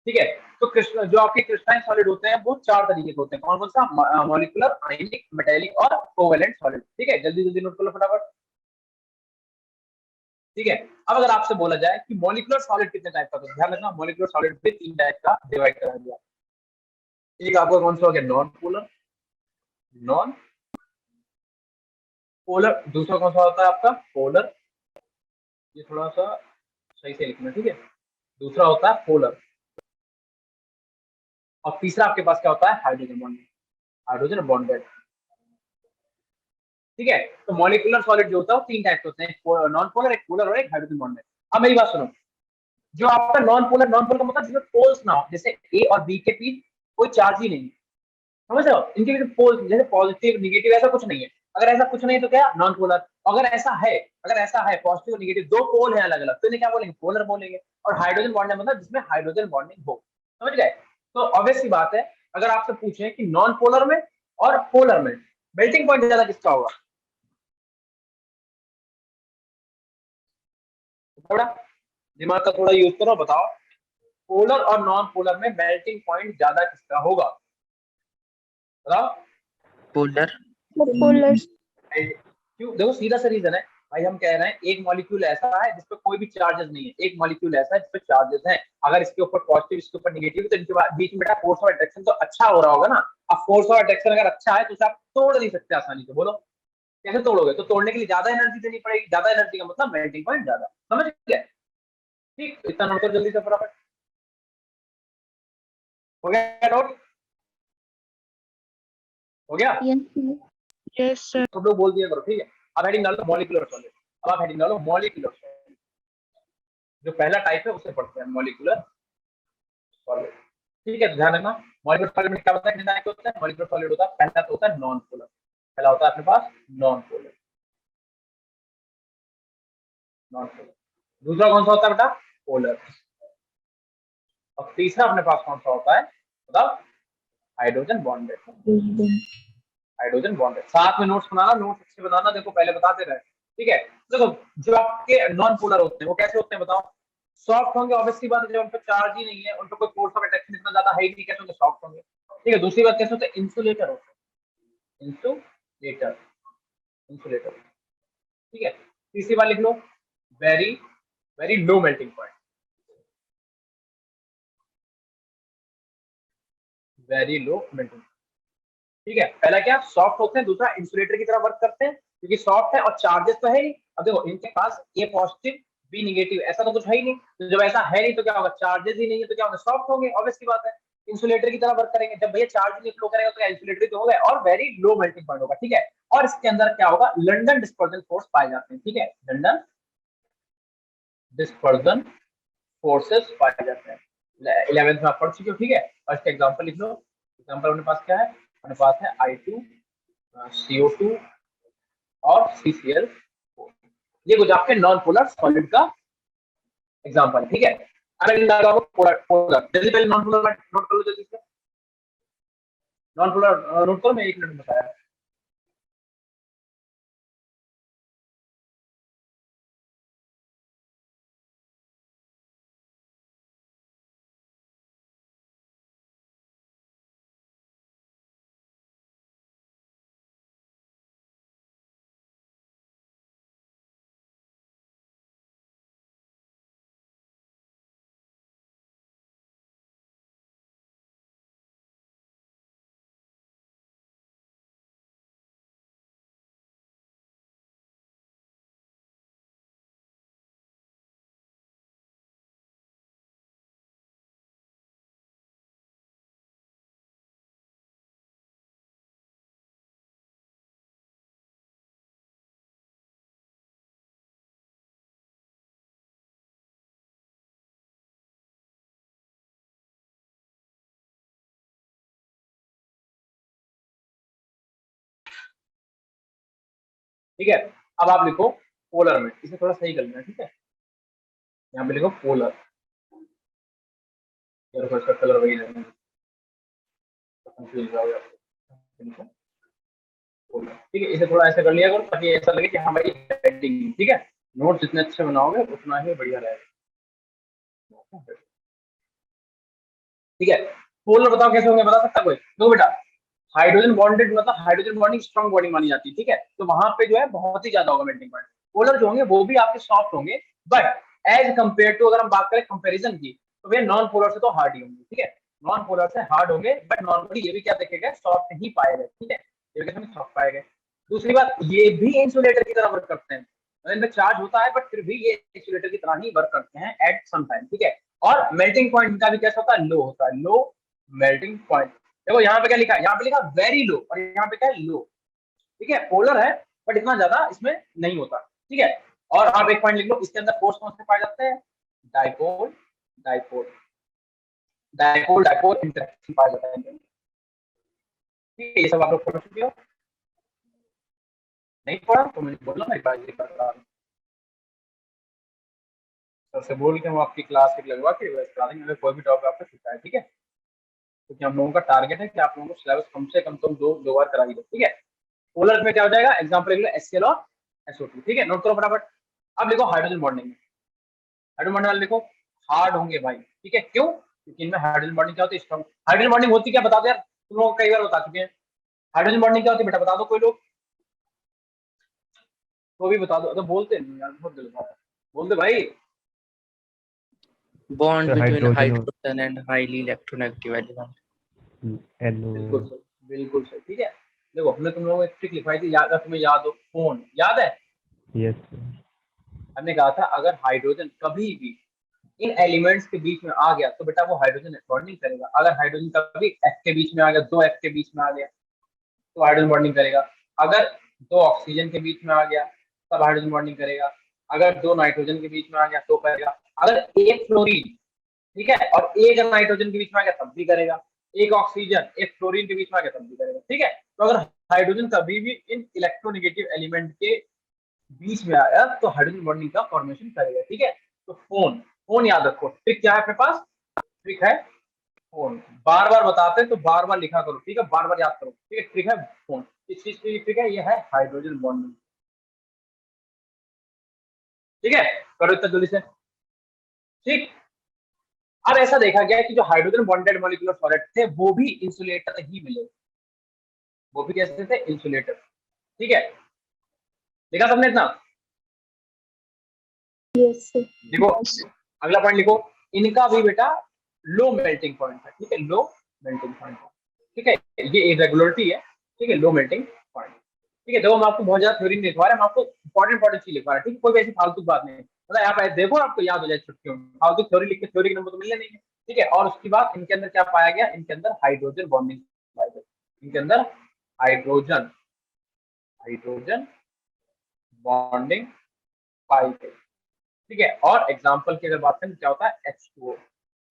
ठीक है, तो जो आपके क्रिस्टलाइन सॉलिड होते हैं वो 4 तरीके के होते हैं। कौन कौन सा? मॉलिक्यूलर, आयनिक, मेटेलिक और कोवेलेंट सॉलिड। ठीक है, जल्दी जल्दी नोट कर लो फटाफट। ठीक है, अब अगर आपसे बोला जाए कि मॉलिक्यूलर सॉलिड कितने टाइप का, तो ध्यान रखना मॉलिक्यूलर सॉलिड भी 3 टाइप का डिवाइड करा दिया। एक आपको कौन सा हो गया? Non polar, non polar. दूसरा कौन सा होता है आपका? पोलर। ये थोड़ा सा सही से लिखना, ठीक है। दूसरा होता है पोलर, और तीसरा आपके पास क्या होता है? Hydrogen bond, hydrogen bonded. ठीक है, तो मॉलिक्यूलर सॉलिड जो होता है वो 3 टाइप के होते हैं, नॉन पोलर, एक पोलर और एक हाइड्रोजन बॉन्डेड। अब मेरी बात सुनो, जो आपका नॉन पोलर का मतलब जिसमें पोल्स ना हो, जैसे ए और बी के बीच कोई चार्ज ही नहीं, समझ रहे हो? इनके बीच पोल्स जैसे पॉजिटिव निगेटिव ऐसा कुछ नहीं है। अगर ऐसा कुछ नहीं है तो क्या? Non polar. अगर ऐसा है पॉजिटिव और निगेटिव 2 पोल है अलग अलग, तो इन्हें क्या बोलेंगे? पोलर बोलेंगे। और हाइड्रोजन बॉन्ड मतलब जिसमें हाइड्रोजन बॉन्डिंग हो, समझ गए? तो ऑब्वियस सी बात है, अगर आपसे पूछे कि नॉन पोलर में और पोलर में मेल्टिंग पॉइंट ज्यादा किसका होगा, थोड़ा दिमाग का थोड़ा यूज करो, बताओ पोलर और नॉन पोलर में मेल्टिंग पॉइंट ज्यादा किसका होगा? बताओ। पोलर। पोलर। क्यों? देखो सीधा सा रीजन है भाई, हम कह रहे हैं एक मॉलिक्यूल ऐसा है जिसपे कोई भी चार्जेस नहीं है, एक मॉलिक्यूल ऐसा है जिसपे चार्जेस हैं। अगर इसके ऊपर पॉजिटिव इसके ऊपर निगेटिव, तो इनके बीच में बेटा फोर्स ऑफ अट्रैक्शन तो अच्छा हो रहा होगा ना। अब फोर्स ऑफ अट्रैक्शन अगर अच्छा है तो उसे आप तोड़ नहीं सकते आसानी से। बोलो कैसे तोड़ोगे? तो तोड़ने के लिए ज्यादा एनर्जी देनी पड़ेगी, ज्यादा एनर्जी का मतलब मेल्टिंग पॉइंट ज्यादा, समझ गए? ठीक, इतना नोट करो जल्दी से फटाफट। हो गया नोट? हो गया? Yes sir. सब लोग बोल दिया करो, ठीक है। अब हेडिंग डालो मॉलिक्यूलर सॉलिड। अब आप हेडिंग डालो मॉलिक्यूलर सॉलिड। जो पहला टाइप है उसे पढ़ते हैं, मॉलिक्यूलर सॉलिड। ठीक है, तो ध्यान रखना मॉलिक्यूलर सॉलिड में क्या होता है, कितने टाइप के होते हैं? मॉलिक्यूलर सॉलिड होता है, पहला तो होता है नॉन पोलर। पहला होता है अपने पास नॉन पोलर, नॉन पोलर। दूसरा कौन सा होता है बेटा? पोलर। और तीसरा अपने पास कौन सा होता है बताओ? Hydrogen bonded, hydrogen bonded. साथ में नोट्स बनाना, नोट्स अच्छे बनाना, देखो पहले बताते रहे, ठीक है। देखो जो आपके नॉन पोलर होते हैं वो कैसे होते हैं बताओ? सॉफ्ट होंगे, ऑब्वियसली बात है, जब उन पर चार्ज ही नहीं है, उन पर कोई फोर्स ऑफ अट्रैक्शन इतना ज्यादा है ही नहीं, कैसे होंगे? सॉफ्ट होंगे। ठीक है, दूसरी बात कैसे होते हैं? इंसुलेटर होते हैं, इंसुलेटर, इंसुलेटर। ठीक है, तीसरी बात लिख लो, very very low melting point, very low melting. ठीक है, पहला क्या? सॉफ्ट होते हैं, दूसरा इंसुलेटर की तरह वर्क करते हैं क्योंकि सॉफ्ट है और चार्जेस तो है ही। अब देखो इनके पास ए पॉजिटिव बी निगेटिव ऐसा तो कुछ है ही नहीं, तो जब ऐसा है नहीं तो क्या होगा? चार्जेस ही नहीं है तो क्या होगा? सॉफ्ट होंगे, ऑब्वियस की बात है। इंसुलेटर की तरह वर्क करेंगे, जब भैया चार्ज नहीं फ्लो करेगा तो इंसुलेटर तो होगा और वेरी लो मेल्टिंग पॉइंट होगा। ठीक है, और इसके अंदर क्या होगा? लंडन डिस्पर्जन फोर्स पाए जाते हैं। ठीक है, लंडन डिस्पर्जन फोर्सेस पाए जाते हैं, 11th में आप पढ़ चुके हो। ठीक है, और इसका एग्जांपल लिख लो। एग्जांपल अपने पास क्या है? अपने पास है I2, CO2 और CCl। ये कुछ आपके नॉन पोलर सॉलिड का एग्जांपल। ठीक है, अब इन डालो पोलर, जल्दी पहले नॉन पोलर नोट कर लो जल्दी से। नॉन पोलर नोट करो, मैं 1 मिनट में बताया। ठीक है, अब आप लिखो पोलर में, इसे थोड़ा सही कर लेना। ठीक है, यहाँ पे लिखो पोलर, इसका कलर वही रहना, कंफ्यूज हो जाओगे। ठीक है, इसे थोड़ा ऐसा कर लिया करो ताकि ऐसा लगे कि हाँ भाई हेडिंग। ठीक है, नोट जितने अच्छे बनाओगे उतना ही बढ़िया रहेगा। ठीक है। पोलर बताओ कैसे होंगे, बता सकता कोई? देखो बेटा, हाइड्रोजन बॉन्डेड मतलब हाइड्रोजन बॉन्डिंग स्ट्रॉन्ग बॉन्डिंग मानी जाती है, ठीक है, तो वहां पे जो है बहुत ही ज्यादा होगा मेल्टिंग पॉइंट। पोलर जो होंगे वो भी आपके सॉफ्ट होंगे, बट एज कम्पेयर टू अगर हम बात करें कंपेरिजन की, तो भैया नॉन पोलर से तो हार्ड ही होंगे, ठीक है, नॉन पोलर से हार्ड होंगे, बट नॉर्मली ये भी क्या देखे गए, सॉफ्ट ही पाए गए, ठीक है, ये भी सॉफ्ट पाए गए। दूसरी बात, ये भी इंसुलेटर की तरह वर्क करते हैं, इनमें चार्ज होता है बट फिर भी ये इंसुलेटर की तरह ही वर्क करते हैं एट सम टाइम, ठीक है। और मेल्टिंग पॉइंट इनका भी कैसा होता है, लो होता है, लो मेल्टिंग पॉइंट। देखो यहाँ पे क्या लिखा है, यहाँ पे लिखा वेरी लो और यहाँ पे क्या है, लो, ठीक है, पोलर है बट इतना ज्यादा इसमें नहीं होता, ठीक है। और आप एक पॉइंट लिख लो, इसके अंदर फोर्स कौन से पाए जाते हैं, dipole dipole dipole dipole interaction पाया जाता है, ठीक है। ये सब आप लोग पढ़ चुके हो, नहीं पढ़ा तो मुझे बोलना, मैं सबसे बोल के हम आपकी क्लास एक लगवा के करा देंगे, अगर कोई भी टॉपिक आपको सीखा है, ठीक है, क्योंकि हम लोगों का टारगेट है कि आप लोगों को सिलेबस कम से कम तुम दो बार करा ही दो, ठीक है। पोलर में क्या हो जाएगा, एग्जांपल लिख लो HCl और SO2, ठीक है, नोट करो फटाफट। अब लिखो हाइड्रोजन बॉन्डिंग में, हाइड्रोजन बॉन्डिंग लिखो, हार्ड होंगे भाई, ठीक है, क्यों, क्योंकि इनमें हाइड्रोजन बॉन्डिंग क्या होती है, स्ट्रॉन्ग। हाइड्रोजन बॉन्डिंग होती क्या, बता दो यार, तुम लोग कई बार बता चुके हैं, हाइड्रोजन बॉन्डिंग क्या होती है बेटा, बता दो कोई लोग, तो भी बता दो, तो बोलते नहीं यार, बहुत दिल बात है, बोल दे भाई। Bond तो between hydrogen hydrogen and highly electronegative element. बिल्कुल सही, बिल्कुल सही, ठीक है। देखो हमने तुम लोगों को एक ट्रिक लिखवाई थी, याद है तुम्हें, याद हो, फोन याद है, यस हमने कहा था अगर हाइड्रोजन कभी भी इन एलिमेंट्स के बीच में आ गया तो बेटा वो हाइड्रोजन बॉन्डिंग करेगा। अगर हाइड्रोजन कभी F के बीच में आ गया, दो F के बीच में आ गया तो हाइड्रोजन बॉन्डिंग करेगा। अगर दो ऑक्सीजन के बीच में आ गया तब हाइड्रोजन बॉन्डिंग करेगा। अगर दो नाइट्रोजन के बीच में आ गया तो करेगा। अगर एक फ्लोरीन, ठीक है, और एक नाइट्रोजन के बीच में आ गया तब भी करेगा। एक ऑक्सीजन एक फ्लोरीन के बीच में आ गया तब भी करेगा, ठीक है। तो अगर हाइड्रोजन कभी भी इन इलेक्ट्रोनेगेटिव एलिमेंट के बीच में आया तो हाइड्रोजन बॉन्डिंग का फॉर्मेशन करेगा, ठीक है। तो फोन, फोन याद रखो, ट्रिक क्या है अपने पास, ट्रिक है फोन, बार बार बताते हैं तो बार बार लिखा करो, ठीक है, बार बार याद करो, ठीक है, ट्रिक है फोन। इस चीज की ट्रिक है, ये है हाइड्रोजन बॉन्डिंग, ठीक है, करो इतना जल्दी से, ठीक। अब ऐसा देखा गया कि जो हाइड्रोजन बॉन्डेड मॉलिक्यूलर सॉलिड थे वो भी इंसुलेटर ही मिले, वो भी कैसे थे, इंसुलेटर, ठीक है। देखा सबने इतना, Yes, sir. देखो अगला पॉइंट लिखो, इनका भी बेटा लो मेल्टिंग पॉइंट है, ठीक है, लो मेल्टिंग पॉइंट, ठीक है, ये इरेगुलरिटी है, ठीक है, लो मेल्टिंग पॉइंट, ठीक है। देखो हम आपको बहुत ज्यादा थ्योरी नहीं लिखवा रहे, हम आपको इंपॉर्टेंट चीज लिखवा रहे हैं, ठीक है, कोई भी ऐसी फालतू बात नहीं, मतलब आप देखो आपको याद हो जाए छुट्टियों में, फालतू थ्योरी लिख के थ्योरी के नंबर तो मिलने नहीं है, ठीक है। और उसके बाद इनके अंदर क्या पाया गया, इनके अंदर हाइड्रोजन बॉन्डिंग पाई गई, इनके अंदर हाइड्रोजन हाइड्रोजन बॉन्डिंग पाई गई, ठीक है। और एग्जांपल की अगर बात करें तो क्या होता है, H2O,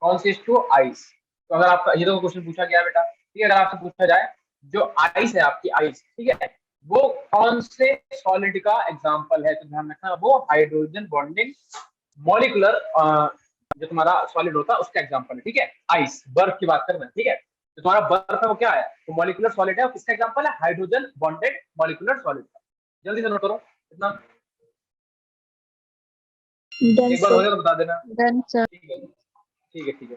कौन सी H2O, आइस। तो अगर आपका ये तो क्वेश्चन पूछा गया बेटा, ठीक है, अगर आपसे पूछा जाए जो आइस है आपकी आइस, ठीक है, वो कौन से सॉलिड का एग्जांपल है, तो ध्यान रखना वो हाइड्रोजन बॉन्डिंग मॉलिक्यूलर जो तुम्हारा सॉलिड होता है उसका एग्जांपल है, ठीक है। आइस, बर्फ की बात कर रहे हैं, ठीक है, तो तुम्हारा बर्फ है वो क्या है, तो मॉलिक्यूलर सॉलिड है, किसका एग्जांपल है, हाइड्रोजन बॉन्डेड मॉलिक्यूलर सॉलिड का। जल्दी से नोट करो इतना, Done, एक बार हो sir. जाए तो बता देना, Done, sir. ठीक है, ठीक है, ठीक है।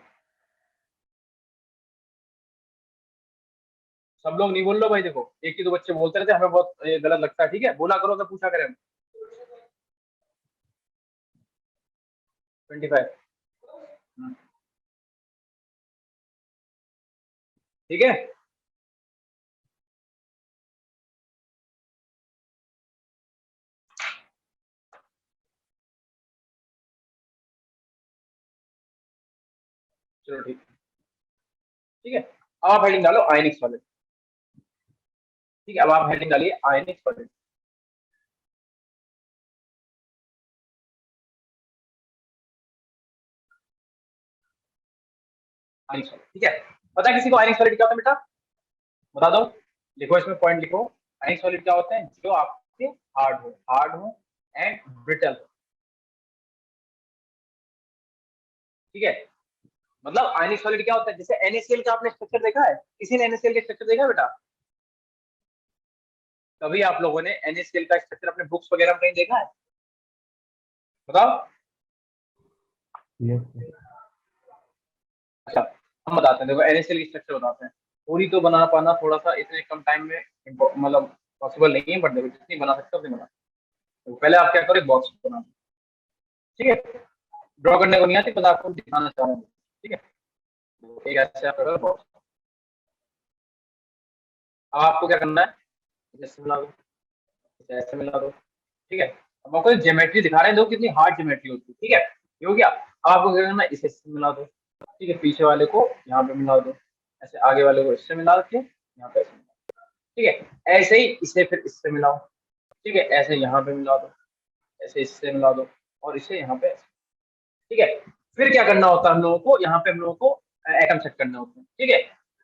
सब लोग नहीं बोल लो भाई, देखो एक ही दो बच्चे बोलते रहते, हमें बहुत ये गलत लगता है, ठीक है, बोला करो तो पूछा करें। 25, ठीक है, चलो ठीक, ठीक है। अब आप हेडिंग डालो आयनिक सॉलिड, ठीक है, अब आप हेडिंग डालिए आयनिक सॉलिड, आयनिक सॉलिड, ठीक है। पता है किसी को आयनिक सॉलिड क्या होता है बेटा, बता दो, लिखो इसमें पॉइंट लिखो, आयनिक सॉलिड क्या होते हैं, जो आपके हार्ड हो एंड ब्रिटल हो, ठीक है। मतलब आयनिक सॉलिड क्या होता है, जैसे NaCl का आपने स्ट्रक्चर देखा है, किसी ने NaCl का स्ट्रक्चर देखा है बेटा, कभी आप लोगों ने NaCl का स्ट्रक्चर अपने बुक्स वगैरह में कहीं देखा है, बताओ। यस अच्छा, हम बताते हैं, देखो NaCl की स्ट्रक्चर बताते हैं। पूरी तो बना पाना थोड़ा सा इतने कम टाइम में मतलब पॉसिबल नहीं है, बट देखो जितनी बना सकते हो उतनी बना। तो पहले आप क्या करो, एक बॉक्स बना, ठीक है, ड्रॉ करने को नहीं आती, बस आपको दिखाना चाह रहा हूँ, ठीक है। तो एक ऐसे आप करो बॉक्स। अब आपको क्या करना है, जैसे मिला दो, ऐसे मिला दो, ठीक है। अब आपको ज्योमेट्री दिखा रहे हैं, देखो कितनी हार्ड ज्योमेट्री होती है, ठीक है। ये हो गया। अब आपको क्या करना है, इसे मिला दो, ठीक है, पीछे वाले को यहाँ पे मिला दो, ऐसे आगे वाले को इससे मिला के यहाँ पे ऐसे मिला दो, ठीक है। ऐसे ही इसे फिर इससे मिलाओ, ठीक है, ऐसे यहाँ पे मिला दो, ऐसे इससे मिला दो, और इसे यहाँ पे ऐसे, ठीक है। फिर क्या करना होता है हम लोगों को, यहाँ पे हम लोगों को एटम सेट करने होते हैं, ठीक है।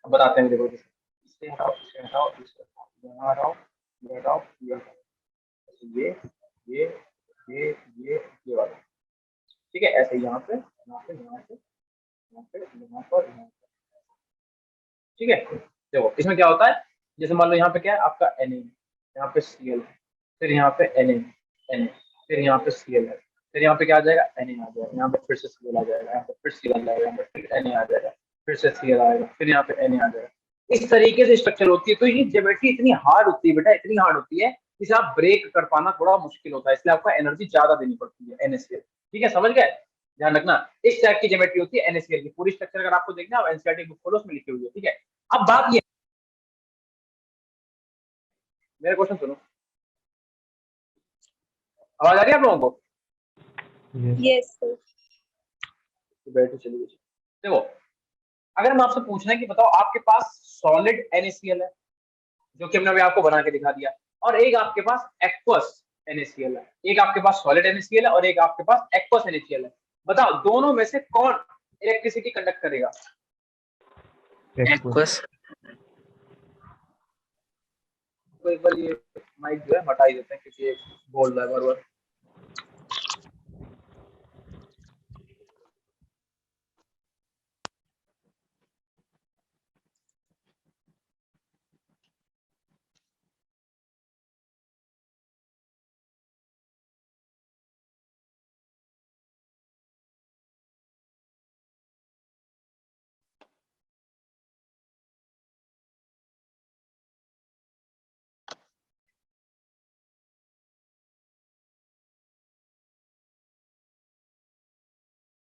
अब बताते हैं, देखो इससे हटाओ, इससे हटाओ, इससे हटाओ, यहाँ हटाओ, ये हटाओ, ये हटाओ, ये ये ये वाला, ठीक है। ऐसे यहाँ पे यहाँ पे यहाँ पे यहाँ पे यहाँ पर यहाँ पे, ठीक है। देखो इसमें क्या होता है, जैसे मान लो यहाँ पे क्या है आपका Na, यहाँ पे Cl है, फिर यहाँ पे Na, फिर यहाँ पे Cl है, फिर यहाँ पे क्या आ जाएगा, Na आ जाएगा, यहाँ पे फिर से Cl आ जाएगा, यहाँ पे फिर Cl आ जाएगा, यहाँ पे फिर Na आ जाएगा, फिर से Cl आएगा, फिर यहाँ पे Na आ जाएगा। इस तरीके से स्ट्रक्चर होती है। तो ये ज्योमेट्री इतनी हार्ड होती है बेटा, इतनी हार्ड होती है, इसे आप ब्रेक कर पाना थोड़ा मुश्किल होता है, इसलिए आपको एनर्जी ज्यादा देनी पड़ती है NaCl, ठीक है, समझ गए। ध्यान रखना, इस टाइप की ज्योमेट्री होती है NaCl की। पूरी स्ट्रक्चर अगर आपको देखना है एनसीईआरटी बुक खोलो, उसमें लिखी हुई है, ठीक है। अब बात ये, मेरा क्वेश्चन सुनो, आवाज आ रही है आप लोगों को? Yes, sir. बैठो, चलिए। देखो अगर हम आपसे पूछ रहे हैं कि बताओ आपके पास सॉलिड NaCl है, जो कि हमने अभी आपको बना के दिखा दिया, और एक आपके पास एक्वस NaCl है, एक आपके पास सॉलिड NaCl है और एक आपके पास एक्वस NaCl है। बताओ दोनों में से कौन इलेक्ट्रिसिटी कंडक्ट करेगा? एक्वस। तो एक बार ये माइक जो है हटा ही देते हैं, क्योंकि ये बोल रहा है बार बार।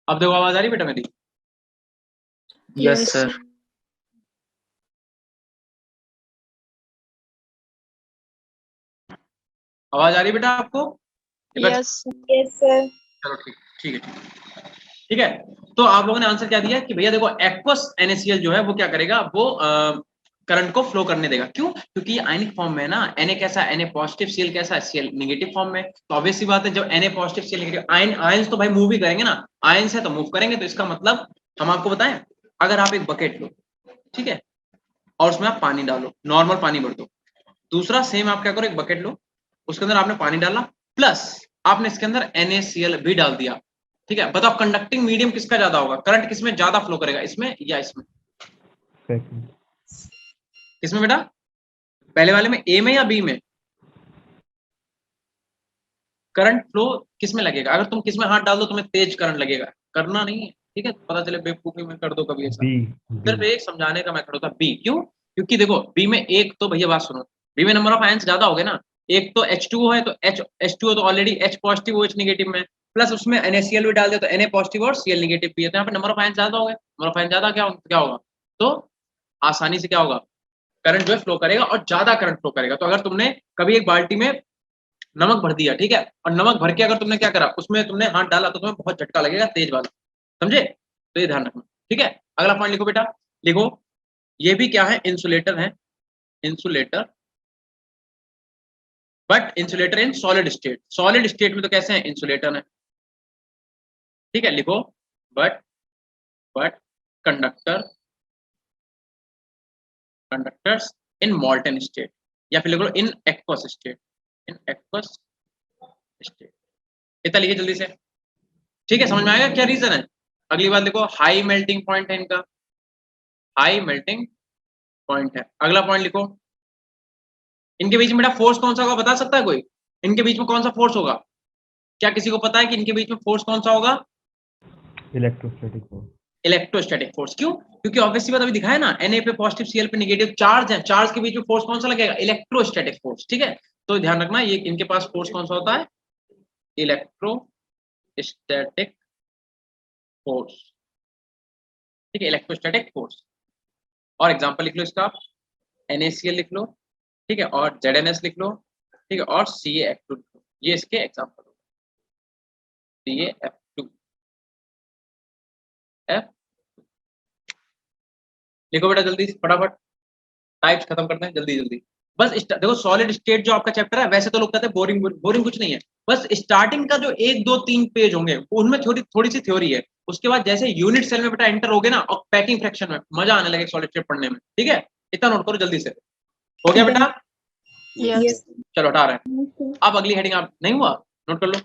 अब देखो आवाज आ रही बेटा मेरी? Yes sir. आवाज आ रही बेटा आपको? Yes, yes, sir. चलो ठीक ठीक है, ठीक है। तो आप लोगों ने आंसर क्या दिया कि भैया देखो एक्वस NaCl जो है वो क्या करेगा, वो करंट को फ्लो करने देगा। क्यों? क्योंकि ये आयनिक फॉर्म में है ना। Na कैसा है, Na पॉजिटिव, Cl कैसा है, Cl नेगेटिव फॉर्म में। तो ऑब्वियस सी बात है, जब Na positive Cl negative, ions तो भाई मूव ही करेंगे ना, आयंस है तो मूव करेंगे। तो इसका मतलब हम आपको बताएं, अगर आप एक बकेट लो, ठीक है, और उसमें आप पानी डालो, नॉर्मल पानी भर दो। दूसरा सेम आप क्या करो, एक बकेट लो, उसके अंदर आपने पानी डाला, प्लस आपने इसके अंदर NaCl भी डाल दिया, ठीक है। बताओ कंडक्टिंग मीडियम किसका ज्यादा होगा, करंट किसमें ज्यादा फ्लो करेगा, इसमें या इसमें? किसमें बेटा? पहले वाले में, ए में या बी में? करंट फ्लो किसमें लगेगा? अगर तुम किसमें हाथ डाल दो तुम्हें तेज करंट लगेगा, करना नहीं है, ठीक है। पता चले बेवकूफी में कर दो कभी ऐसा। सिर्फ एक समझाने का मैं खड़ा था, बी। क्यों? क्योंकि देखो बी में एक तो भैया बात सुनो, बी में नंबर ऑफ आयंस ज्यादा हो गए ना। एक तो H2O है, तो H2O तो already H positive OH negative में, प्लस उसमें NaCl भी डाल दिया तो Na पॉजिटिव और Cl नेगेटिव भी है। तो यहाँ पे नंबर ऑफ आयंस ज्यादा हो गए, नंबर ऑफ आयंस ज्यादा क्या होगा, तो आसानी से क्या होगा, करंट जो है फ्लो करेगा और ज्यादा करंट फ्लो करेगा। तो अगर तुमने कभी एक बाल्टी में नमक भर दिया, ठीक है, और नमक भर के अगर तुमने क्या करा, उसमें तुमने हाथ डाला, तो तुम्हें बहुत झटका लगेगा, तेज वाला, समझे? तो ये ध्यान रखना, ठीक है। अगला पॉइंट लिखो बेटा, लिखो, ये भी क्या है, इंसुलेटर है, insulator, but insulator in solid state. Solid state में तो कैसे है, इंसुलेटर है, ठीक है। लिखो, बट कंडक्टर्स इन मॉल्टन स्टेट, या फिर लिखो in aqueous state, in aqueous state. इतना लिखिए जल्दी से, ठीक है। समझ में आएगा क्या रीजन है? अगली बात देखो, हाई मेल्टिंग पॉइंट है इनका, हाई मेल्टिंग पॉइंट है। अगला पॉइंट लिखो, इनके बीच में बेटा फोर्स कौन सा होगा, बता सकता है कोई? इनके बीच में कौन सा फोर्स होगा? क्या किसी को पता है कि इनके बीच में फोर्स कौन सा होगा? Electrostatic force. Electrostatic force. क्यों? क्योंकि ऑब्वियसली बात अभी दिखाया ना, Na पे पॉजिटिव, Cl पे नेगेटिव चार्ज है, चार्ज के बीच में फोर्स कौन सा लगेगा? Electrostatic force. ठीक है, तो ध्यान रखना ये इनके पास फोर्स कौन सा होता है? Electrostatic force. ठीक है, इलेक्ट्रोस्टैटिक फोर्स। और एग्जांपल लिख लो इसका, NaCl लिख लो, ठीक है, और ZnS लिख लो, ठीक है, और CaF2 लिख लो। ये इसके एग्जांपल हो, CaF2 F। लिखो बेटा जल्दी फटाफट, टाइप्स खत्म करते हैं जल्दी जल्दी। बस देखो सॉलिड स्टेट जो आपका चैप्टर है, वैसे तो लोग कहते हैं बोरिंग, बोरिंग कुछ नहीं है। बस स्टार्टिंग का जो 1 2 3 पेज होंगे उनमें थोड़ी सी थ्योरी है। उसके बाद जैसे यूनिट सेल में बेटा एंटर होगे ना, और पैकिंग फ्रैक्शन में मजा आने लगे सॉलिड स्टेट पढ़ने में। ठीक है, इतना नोट करो जल्दी से। हो गया बेटा? Yes. चलो हटा रहे हैं। अब अगली हेडिंग आप नहीं हुआ, नोट कर लो।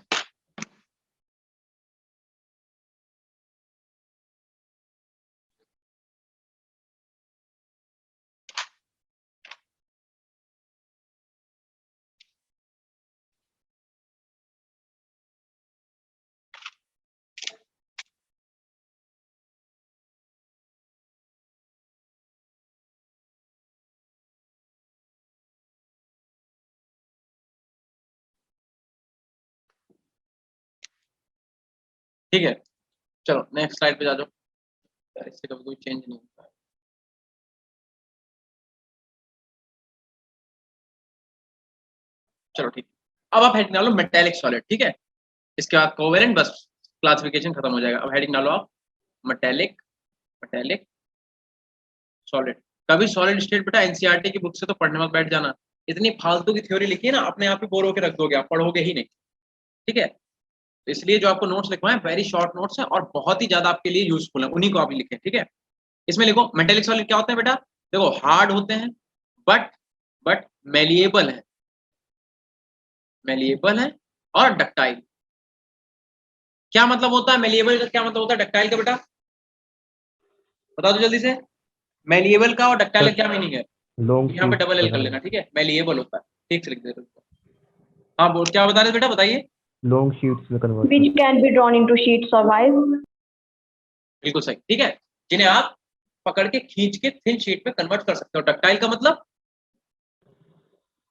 ठीक है, चलो नेक्स्ट स्लाइड पे जा जाओ। यार इससे कभी कोई चेंज नहीं होता है। चलो ठीक, अब आप हेडिंग डालो मेटेलिक सॉलिड। ठीक है, इसके बाद कोवेलेंट, बस क्लासिफिकेशन खत्म हो जाएगा। अब हेडिंग डालो आप मेटेलिक, मेटेलिक सॉलिड। कभी सॉलिड स्टेट बेटा एनसीईआरटी की बुक से तो पढ़ने मत बैठ जाना, इतनी फालतू की थ्योरी लिखी है ना, अपने आप ही बोर होकर रख दोगे, आप पढ़ोगे ही नहीं। ठीक है, तो इसलिए जो आपको नोट्स लिखवाए वेरी शॉर्ट नोट्स हैं और बहुत ही ज्यादा आपके लिए यूजफुल है, उन्हीं को आप लिखें। ठीक है, इसमें लिखो मेटेलिक सॉलिड क्या होते हैं बेटा? देखो हार्ड होते हैं, बट मेलिएबल है, मेलिएबल है और डक्टाइल। क्या मतलब होता है मेलिएबल का, क्या मतलब होता है डक्टाइल का? बेटा बता दो जल्दी से, मेलिएबल का और डक्टाइल का क्या मीनिंग है? लॉन्ग यहाँ पे डबल एल कर लेना। ठीक है, मेलिएबल होता है, ठीक से लिख दे। हाँ बोल, क्या बता रहे बेटा, बताइए। लॉन्ग शीट्स में convert Which can be drawn into sheets or wires. बिल्कुल सही। ठीक है, जिन्हें आप पकड़ के खींच के थिन शीट पे कन्वर्ट कर सकते हो। डक्टाइल का मतलब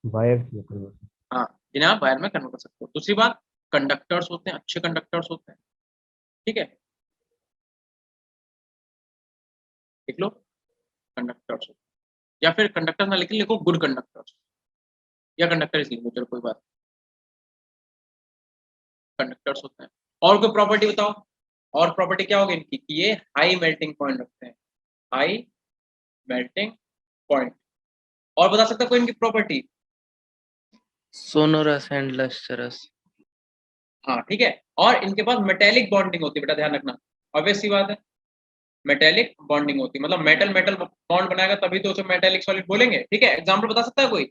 वायर्स में कन्वर्ट। हाँ, जिन्हें आप वायर में कन्वर्ट कर सकते हो। दूसरी बात, कंडक्टर्स होते हैं, अच्छे कंडक्टर्स होते हैं। ठीक है, लिख लो कंडक्टर्स, या फिर कंडक्टर ना लिखे, लिखो गुड कंडक्टर्स, या कंडक्टर लिख लो, चलो कोई बात। कंडक्टर्स होते हैं। और कोई प्रॉपर्टी बताओ, और प्रॉपर्टी क्या होगी इनकी कि ये हाई मेल्टिंग पॉइंट रखते हैं, हाई मेल्टिंग पॉइंट। और बता सकता कोई इनकी प्रॉपर्टी? sonorous and lustrous। हाँ ठीक है, और इनके पास मेटेलिक बॉन्डिंग होती है बेटा, ध्यान रखना, ऑब्वियस सी बात है, मेटेलिक बॉन्डिंग होती है, मतलब मेटल मेटल बॉन्ड बनाएगा तभी तो उसे मेटेलिक सॉलिड बोलेंगे। ठीक है, एग्जांपल बता सकता है कोई?